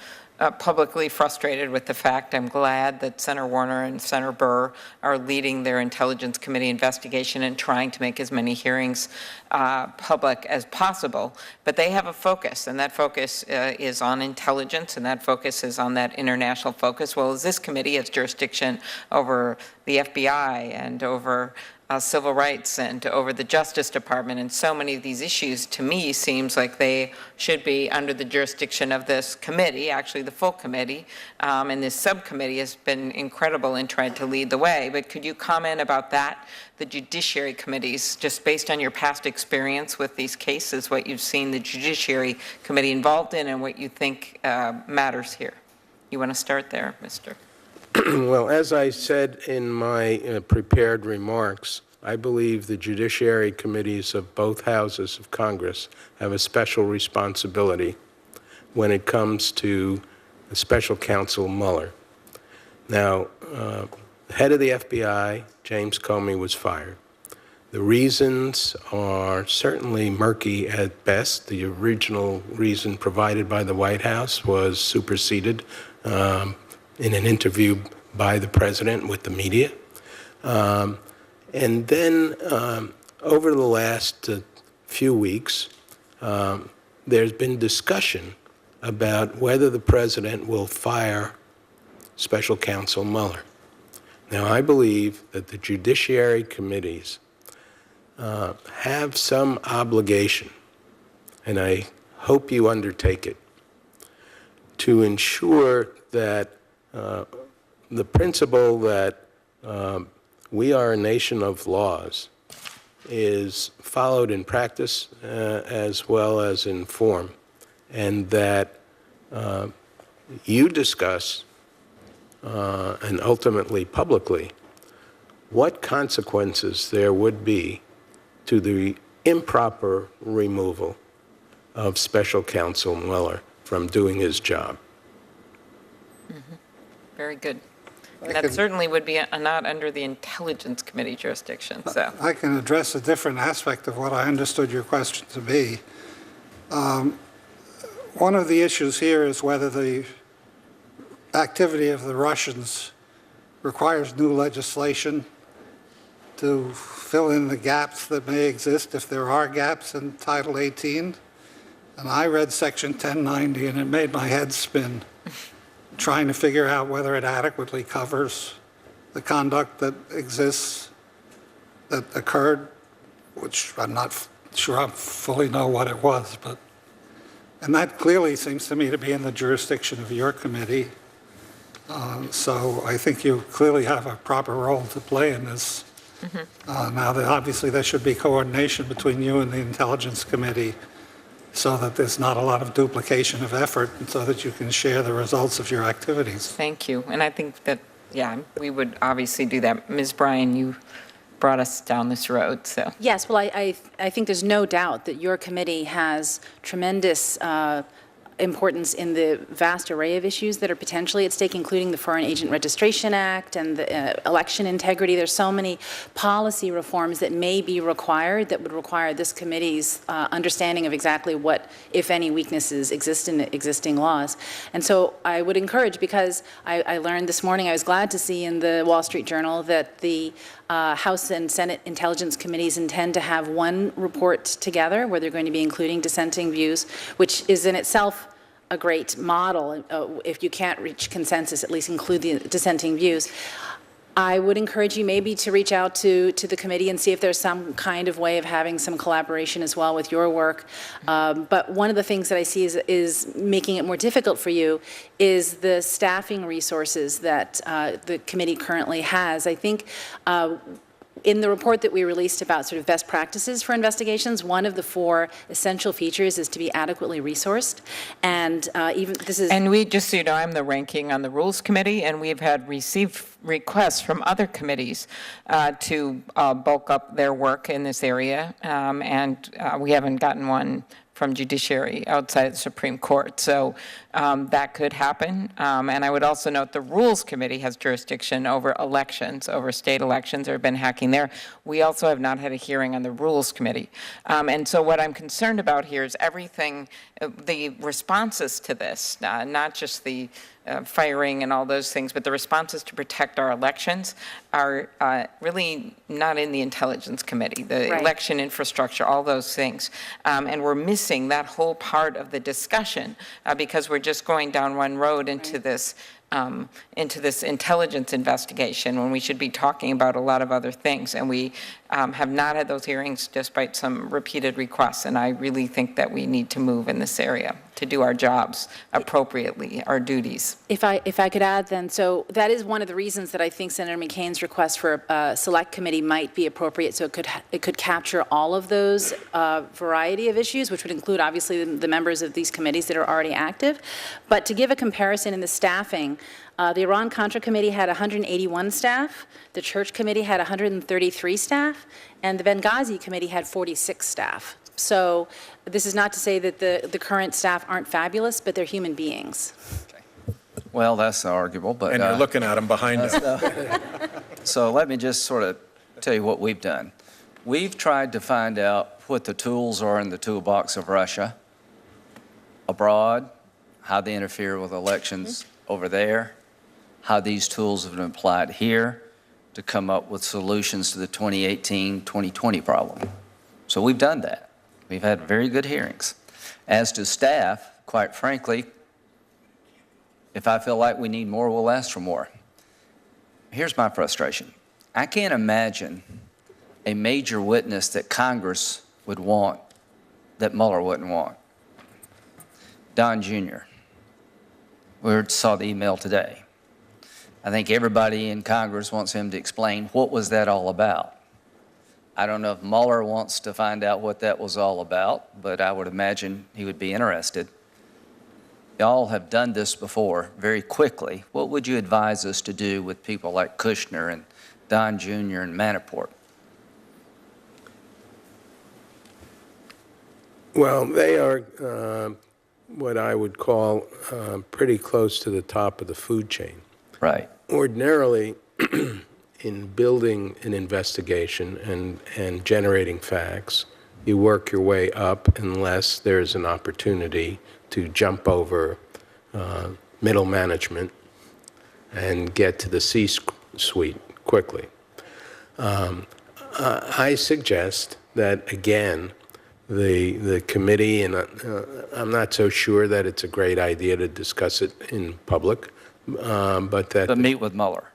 publicly frustrated with the fact. I'm glad that Senator Warner and Senator Burr are leading their Intelligence Committee investigation and trying to make as many hearings public as possible. But they have a focus, and that focus is on intelligence, and that focus is on that international focus, well as this committee has jurisdiction over the FBI and over civil rights and over the Justice Department, and so many of these issues, to me, seems like they should be under the jurisdiction of this committee, actually the full committee, and this subcommittee has been incredible in trying to lead the way. But could you comment about that, the judiciary committees, just based on your past experience with these cases, what you've seen the Judiciary Committee involved in and what you think matters here? You want to start there, Mr.? Well, as I said in my prepared remarks, I believe the judiciary committees of both houses of Congress have a special responsibility when it comes to Special Counsel Mueller. Now, the head of the FBI, James Comey, was fired. The reasons are certainly murky at best. The original reason provided by the White House was superseded in an interview by the president with the media. And then over the last few weeks, there's been discussion about whether the president will fire Special Counsel Mueller. Now, I believe that the judiciary committees have some obligation, and I hope you undertake it, to ensure that the principle that we are a nation of laws is followed in practice as well as in form, and that you discuss and ultimately publicly what consequences there would be to the improper removal of Special Counsel Mueller from doing his job. Very good. And that certainly would be not under the Intelligence Committee jurisdiction, so. I can address a different aspect of what I understood your question to be. One of the issues here is whether the activity of the Russians requires new legislation to fill in the gaps that may exist, if there are gaps in Title 18. And I read Section 1090, and it made my head spin, trying to figure out whether it adequately covers the conduct that exists, that occurred, which I'm not sure I fully know what it was, but, and that clearly seems to me to be in the jurisdiction of your committee. So I think you clearly have a proper role to play in this. Now, obviously, there should be coordination between you and the Intelligence Committee so that there's not a lot of duplication of effort and so that you can share the results of your activities. Thank you. And I think that, yeah, we would obviously do that. Ms. Bryan, you brought us down this road, so. Yes, well, I think there's no doubt that your committee has tremendous importance in the vast array of issues that are potentially at stake, including the Foreign Agent Registration Act and the election integrity. There's so many policy reforms that may be required that would require this committee's understanding of exactly what, if any, weaknesses exist in existing laws. And so I would encourage, because I learned this morning, I was glad to see in the Wall Street Journal that the House and Senate Intelligence Committees intend to have one report together where they're going to be including dissenting views, which is in itself a great model. If you can't reach consensus, at least include the dissenting views. I would encourage you maybe to reach out to the committee and see if there's some kind of way of having some collaboration as well with your work. But one of the things that I see is making it more difficult for you is the staffing resources that the committee currently has. I think in the report that we released about sort of best practices for investigations, one of the 4 essential features is to be adequately resourced. And even this is. And we, just so you know, I'm the ranking on the Rules Committee, and we've had received requests from other committees to bulk up their work in this area, and we haven't gotten one from judiciary outside the Supreme Court. So that could happen. And I would also note the Rules Committee has jurisdiction over elections, over state elections. There have been hacking there. We also have not had a hearing on the Rules Committee. And so what I'm concerned about here is everything, the responses to this, not just the firing and all those things, but the responses to protect our elections are really not in the Intelligence Committee, the Right. election infrastructure, all those things. And we're missing that whole part of the discussion because we're just going down one road into this intelligence investigation when we should be talking about a lot of other things. And we have not had those hearings despite some repeated requests. And I really think that we need to move in this area to do our jobs appropriately, our duties. If I could add then, so that is one of the reasons that I think Senator McCain's request for a select committee might be appropriate, so it could capture all of those variety of issues, which would include obviously the members of these committees that are already active. But to give a comparison in the staffing, the Iran-Contra Committee had 181 staff, the Church Committee had 133 staff, and the Benghazi Committee had 46 staff. So this is not to say that the current staff aren't fabulous, but they're human beings. Well, that's arguable, but. And you're looking at them behind us. So let me just sort of tell you what we've done. We've tried to find out what the tools are in the toolbox of Russia abroad, how they interfere with elections over there, how these tools have been applied here to come up with solutions to the 2018-2020 problem. So we've done that. We've had very good hearings. As to staff, quite frankly, if I feel like we need more, we'll ask for more. Here's my frustration. I can't imagine a major witness that Congress would want that Mueller wouldn't want. Don Jr. We saw the email today. I think everybody in Congress wants him to explain what was that all about. I don't know if Mueller wants to find out what that was all about, but I would imagine he would be interested. Y'all have done this before very quickly. What would you advise us to do with people like Kushner and Don Jr. and Manafort? Well, they are what I would call pretty close to the top of the food chain. Right. Ordinarily, in building an investigation and generating facts, you work your way up unless there's an opportunity to jump over middle management and get to the C-suite quickly. I suggest that, again, the committee, and I'm not so sure that it's a great idea to discuss it in public, but that... But meet with Mueller.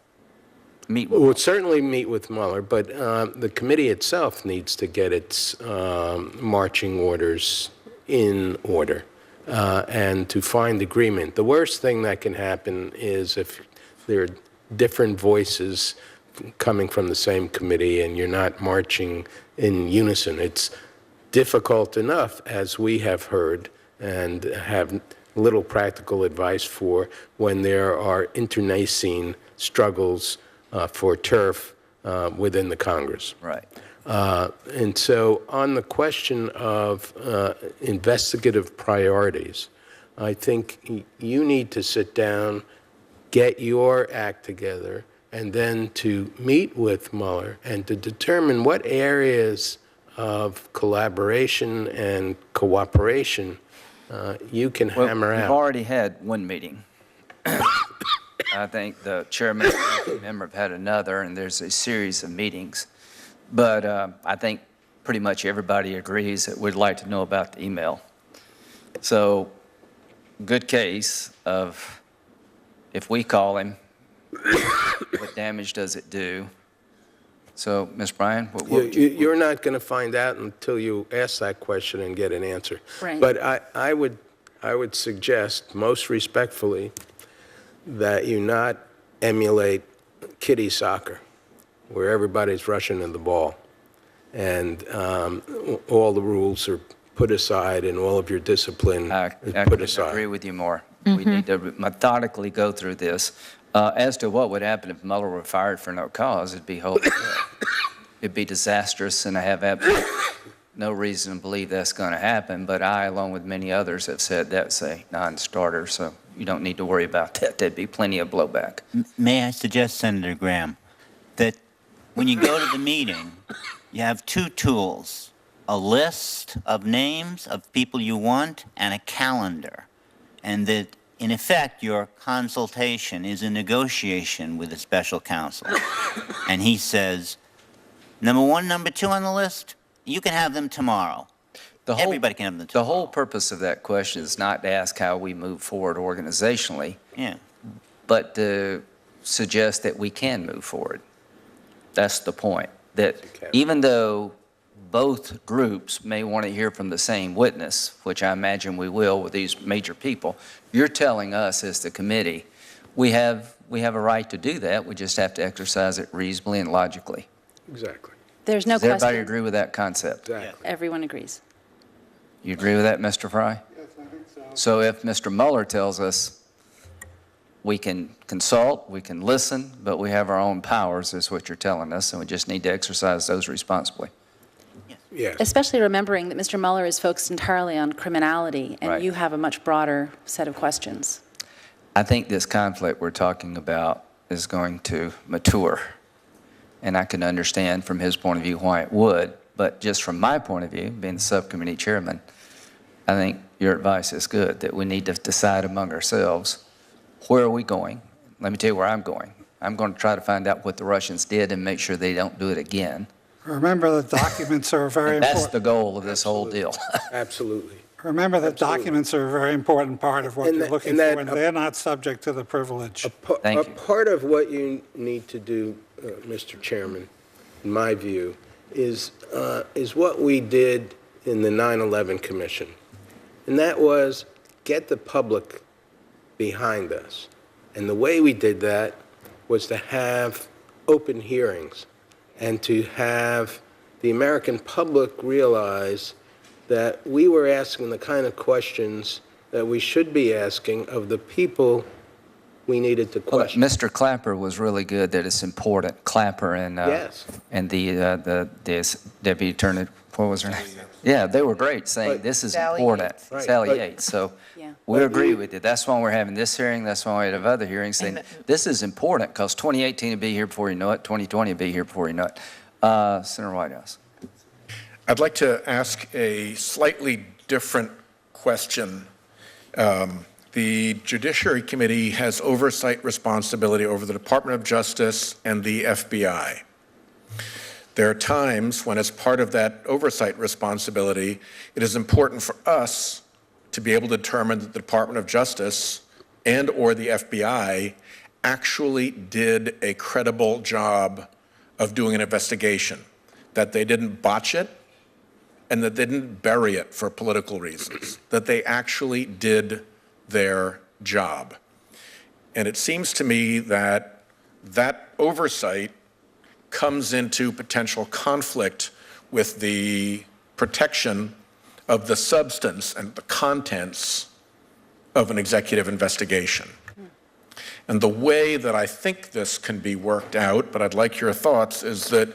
We'll certainly meet with Mueller, but the committee itself needs to get its marching orders in order and to find agreement. The worst thing that can happen is if there are different voices coming from the same committee and you're not marching in unison. It's difficult enough, as we have heard and have little practical advice for, when there are internecine struggles for turf within the Congress. Right. And so on the question of investigative priorities, I think you need to sit down, get your act together, and then to meet with Mueller and to determine what areas of collaboration and cooperation you can hammer out. We've already had one meeting. I think the chairman and the member have had another, and there's a series of meetings. But I think pretty much everybody agrees that we'd like to know about the email. So, good case of if we call him, what damage does it do? So, Ms. Bryan, what would you... You're not going to find out until you ask that question and get an answer. Right. But I would suggest, most respectfully, that you not emulate kiddie soccer, where everybody's rushing to the ball, and all the rules are put aside and all of your discipline is put aside. I agree with you more. We need to methodically go through this. As to what would happen if Mueller were fired for no cause, it'd be disastrous, and I have absolutely no reason to believe that's going to happen. But I, along with many others, have said that's a non-starter, so you don't need to worry about that. There'd be plenty of blowback. May I suggest, Senator Graham, that when you go to the meeting, you have two tools: a list of names of people you want and a calendar, and that in effect, your consultation is a negotiation with a special counsel. And he says, number one, number two on the list, you can have them tomorrow. Everybody can have them tomorrow. The whole purpose of that question is not to ask how we move forward organizationally, but to suggest that we can move forward. That's the point. That even though both groups may want to hear from the same witness, which I imagine we will with these major people, you're telling us as the committee, we have a right to do that. We just have to exercise it reasonably and logically. Exactly. There's no Does question. everybody agree with that concept? Exactly. Everyone agrees. You agree with that, Mr. Fry? Yes, I think so. So if Mr. Mueller tells us we can consult, we can listen, but we have our own powers, is what you're telling us, and we just need to exercise those responsibly. Yes. Especially remembering that Mr. Mueller is focused entirely on criminality, and Right. you have a much broader set of questions. I think this conflict we're talking about is going to mature, and I can understand from his point of view why it would, but just from my point of view, being the subcommittee chairman, I think your advice is good, that we need to decide among ourselves, where are we going? Let me tell you where I'm going. I'm going to try to find out what the Russians did and make sure they don't do it again. Remember that documents are very And that's important. the goal of this whole deal. Absolutely. Remember that documents are a very important part of what And you're that- looking and that- for, and they're not subject to the privilege. Thank you. Part of what you need to do, Mr. Chairman, in my view, is what we did in the 9/11 Commission. And that was get the public behind us. And the way we did that was to have open hearings and to have the American public realize that we were asking the kind of questions that we should be asking of the people we needed to Well, question. Mr. Clapper was really good that it's important. Clapper and Yes. and the deputy attorney, what was her name? Yeah, they were great saying But- this is Sally important. Yates. Right. Sally But- Yates. So Yeah. we agree with you. That's why we're having this hearing. That's why we have other hearings saying this is important because 2018 will be here before you know it. 2020 will be here before you know it. Senator Whitehouse. I'd like to ask a slightly different question. The Judiciary Committee has oversight responsibility over the Department of Justice and the FBI. There are times when, as part of that oversight responsibility, it is important for us to be able to determine that the Department of Justice and/or the FBI actually did a credible job of doing an investigation, that they didn't botch it, and that they didn't bury it for political reasons, that they actually did their job. And it seems to me that that oversight comes into potential conflict with the protection of the substance and the contents of an executive investigation. And the way that I think this can be worked out, but I'd like your thoughts, is that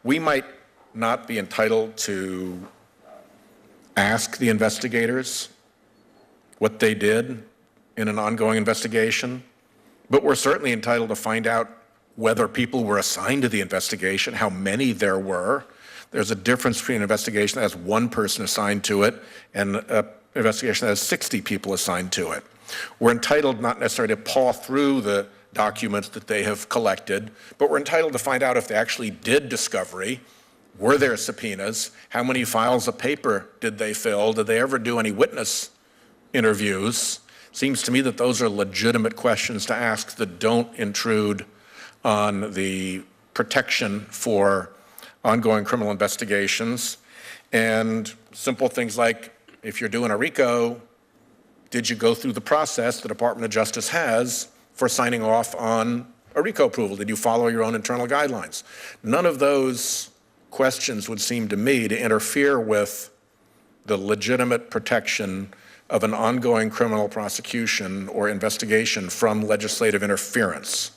we might not be entitled to ask the investigators what they did in an ongoing investigation, but we're certainly entitled to find out whether people were assigned to the investigation, how many there were. There's a difference between an investigation that has one person assigned to it and an investigation that has 60 people assigned to it. We're entitled not necessarily to paw through the documents that they have collected, but we're entitled to find out if they actually did discovery. Were there subpoenas? How many files of paper did they fill? Did they ever do any witness interviews? Seems to me that those are legitimate questions to ask that don't intrude on the protection for ongoing criminal investigations. And simple things like, if you're doing a RICO, did you go through the process the Department of Justice has for signing off on a RICO approval? Did you follow your own internal guidelines? None of those questions would seem to me to interfere with the legitimate protection of an ongoing criminal prosecution or investigation from legislative interference.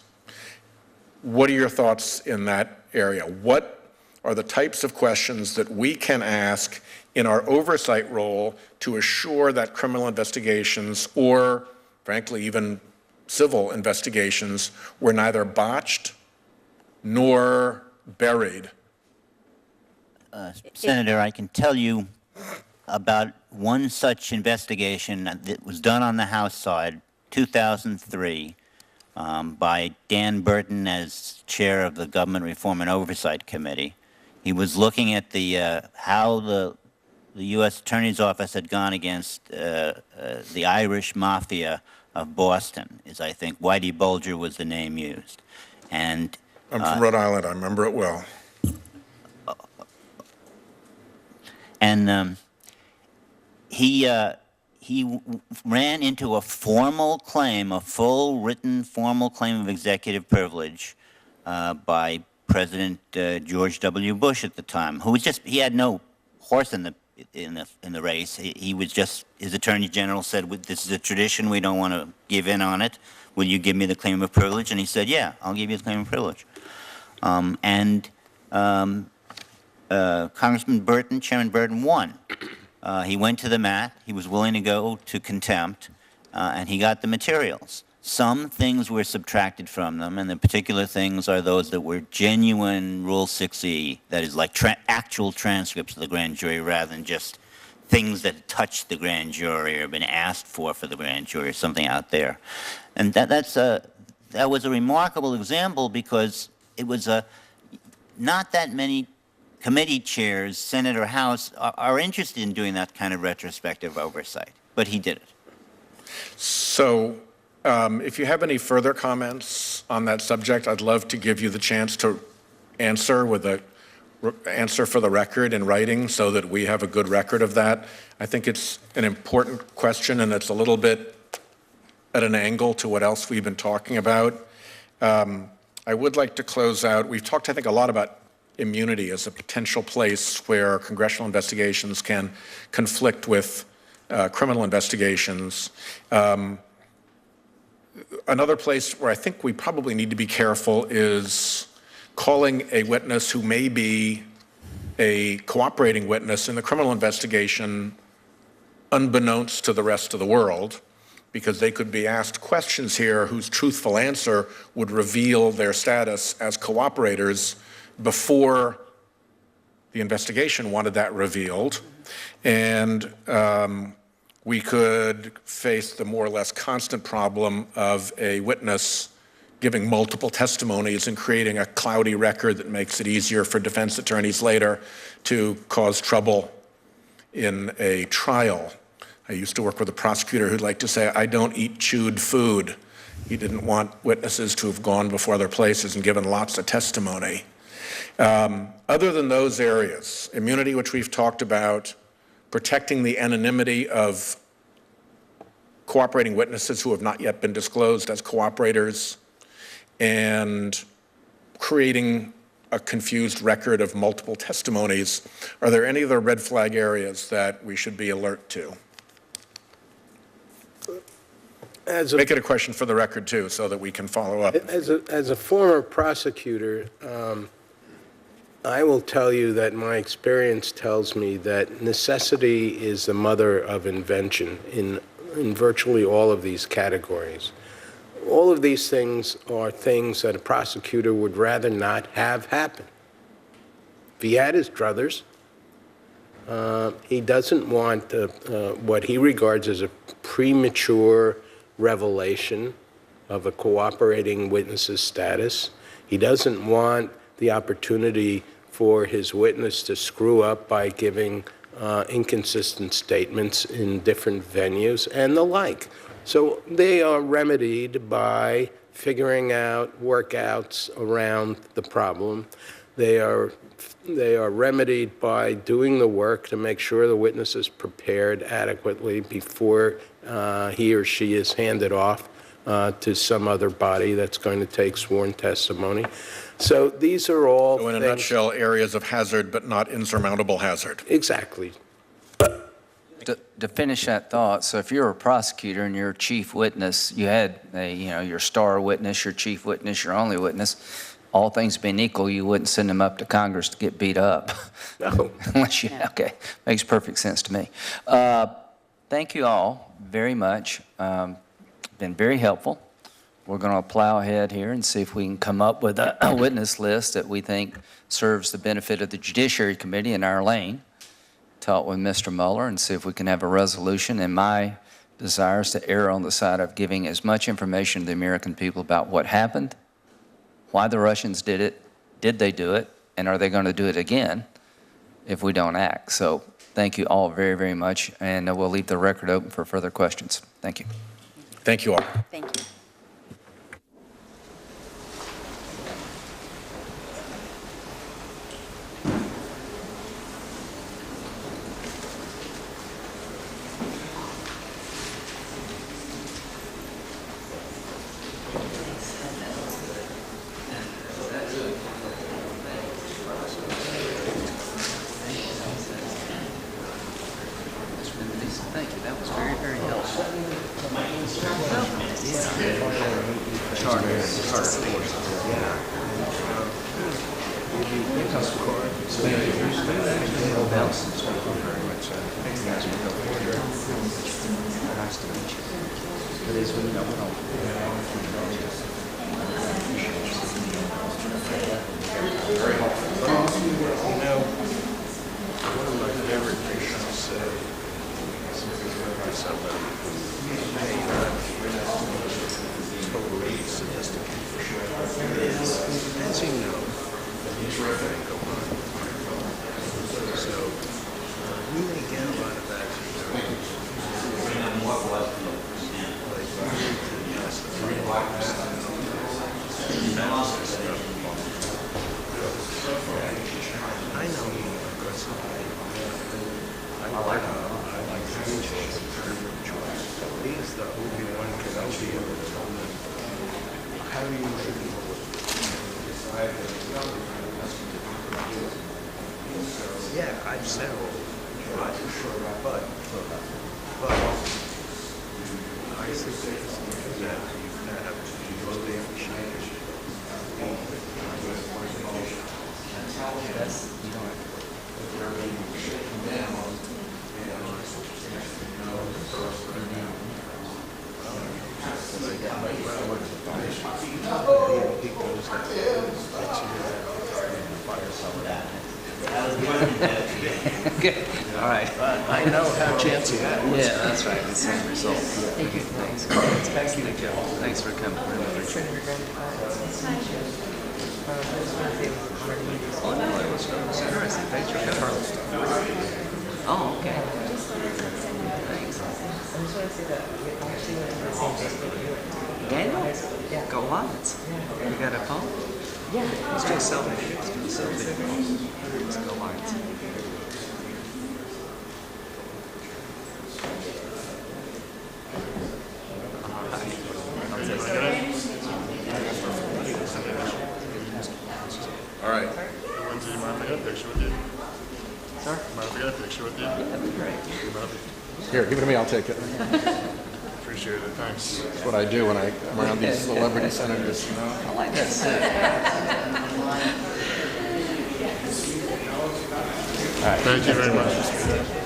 What are your thoughts in that area? What are the types of questions that we can ask in our oversight role to assure that criminal investigations, or frankly even civil investigations, were neither botched nor buried? Senator, I can tell you about one such investigation that was done on the House side, 2003, by Dan Burton as chair of the Government Reform and Oversight Committee. He was looking at the how the U.S. Attorney's Office had gone against the Irish Mafia of Boston, is I think Whitey Bulger was the name used. And I'm from Rhode Island, I remember it well. And he ran into a formal claim, a full written formal claim of executive privilege by President George W. Bush at the time, who was he had no horse in the race. He was just, his Attorney General said, "This is a tradition. We don't want to give in on it. Will you give me the claim of privilege?" And he said, "Yeah, I'll give you the claim of privilege." Congressman Burton, Chairman Burton, won. He went to the mat. He was willing to go to contempt, and he got the materials. Some things were subtracted from them, and the particular things are those that were genuine Rule 6E, that is like actual transcripts of the grand jury rather than just things that touched the grand jury or been asked for the grand jury or something out there. And that was a remarkable example because it was not that many committee chairs, Senate or House, are interested in doing that kind of retrospective oversight, but he did it. So if you have any further comments on that subject, I'd love to give you the chance to answer with an answer for the record in writing so that we have a good record of that. I think it's an important question, and it's a little bit at an angle to what else we've been talking about. I would like to close out. We've talked, I think, a lot about immunity as a potential place where congressional investigations can conflict with criminal investigations. Another place where I think we probably need to be careful is calling a witness who may be a cooperating witness in the criminal investigation unbeknownst to the rest of the world, because they could be asked questions here whose truthful answer would reveal their status as cooperators before the investigation wanted that revealed. And we could face the more or less constant problem of a witness giving multiple testimonies and creating a cloudy record that makes it easier for defense attorneys later to cause trouble in a trial. I used to work with a prosecutor who'd like to say, "I don't eat chewed food." He didn't want witnesses to have gone before their places and given lots of testimony. Other than those areas, immunity, which we've talked about, protecting the anonymity of cooperating witnesses who have not yet been disclosed as cooperators, and creating a confused record of multiple testimonies. Are there any other red flag areas that we should be alert to? Make it a question for the record, too, so that we can follow up. As a former prosecutor, I will tell you that my experience tells me that necessity is the mother of invention in virtually all of these categories. All of these things are things that a prosecutor would rather not have happen. If he had his druthers, he doesn't want what he regards as a premature revelation of a cooperating witness's status. He doesn't want the opportunity for his witness to screw up by giving inconsistent statements in different venues and the like. So they are remedied by figuring out workouts around the problem. They are remedied by doing the work to make sure the witness is prepared adequately before he or she is handed off to some other body that's going to take sworn testimony. So these are all in a nutshell, areas of hazard, but not insurmountable hazard. Exactly. To finish that thought, so if you're a prosecutor and you're a chief witness, you had your star witness, your chief witness, your only witness, all things being equal, you wouldn't send them up to Congress to get beat up. No. Unless you, okay, makes perfect sense to me. Thank you all very much. Been very helpful. We're going to plow ahead here and see if we can come up with a witness list that we think serves the benefit of the Judiciary Committee in our lane. Talk with Mr. Mueller and see if we can have a resolution. And my desire is to err on the side of giving as much information to the American people about what happened, why the Russians did it, did they do it, and are they going to do it again if we don't act. So thank you all very, very much, and we'll leave the record open for further questions. Thank you. Thank you all. Thank you. Thank you. That was very, very helpful. One of my favorite patients said, totally sophisticated. As you know, he's right go on. So we may get a lot of that. I know because I like he's the Obi-Wan Kenobi of the moment. How do you yeah, I've said all but I think that you Good. All right. I know how chance you had. Yeah, that's right. The same result. Thank you. Thanks. Thank you. Thanks for coming. Oh, no, it was interesting. Thanks for coming. Oh, okay. Thanks. Daniel? Yeah. Go Lions. You got a phone? Yeah. Let's do a selfie. Let's do a selfie. Let's go Lions. All right. Lindsay, mind if I got a picture with you? Sorry? Mind if I got a picture with you? Yeah, that'd be great. Here, give it to me. I'll take it. Appreciate it. Thanks. That's what I do when I'm around these celebrity senators. You know? I like this. All right. Thank you very much.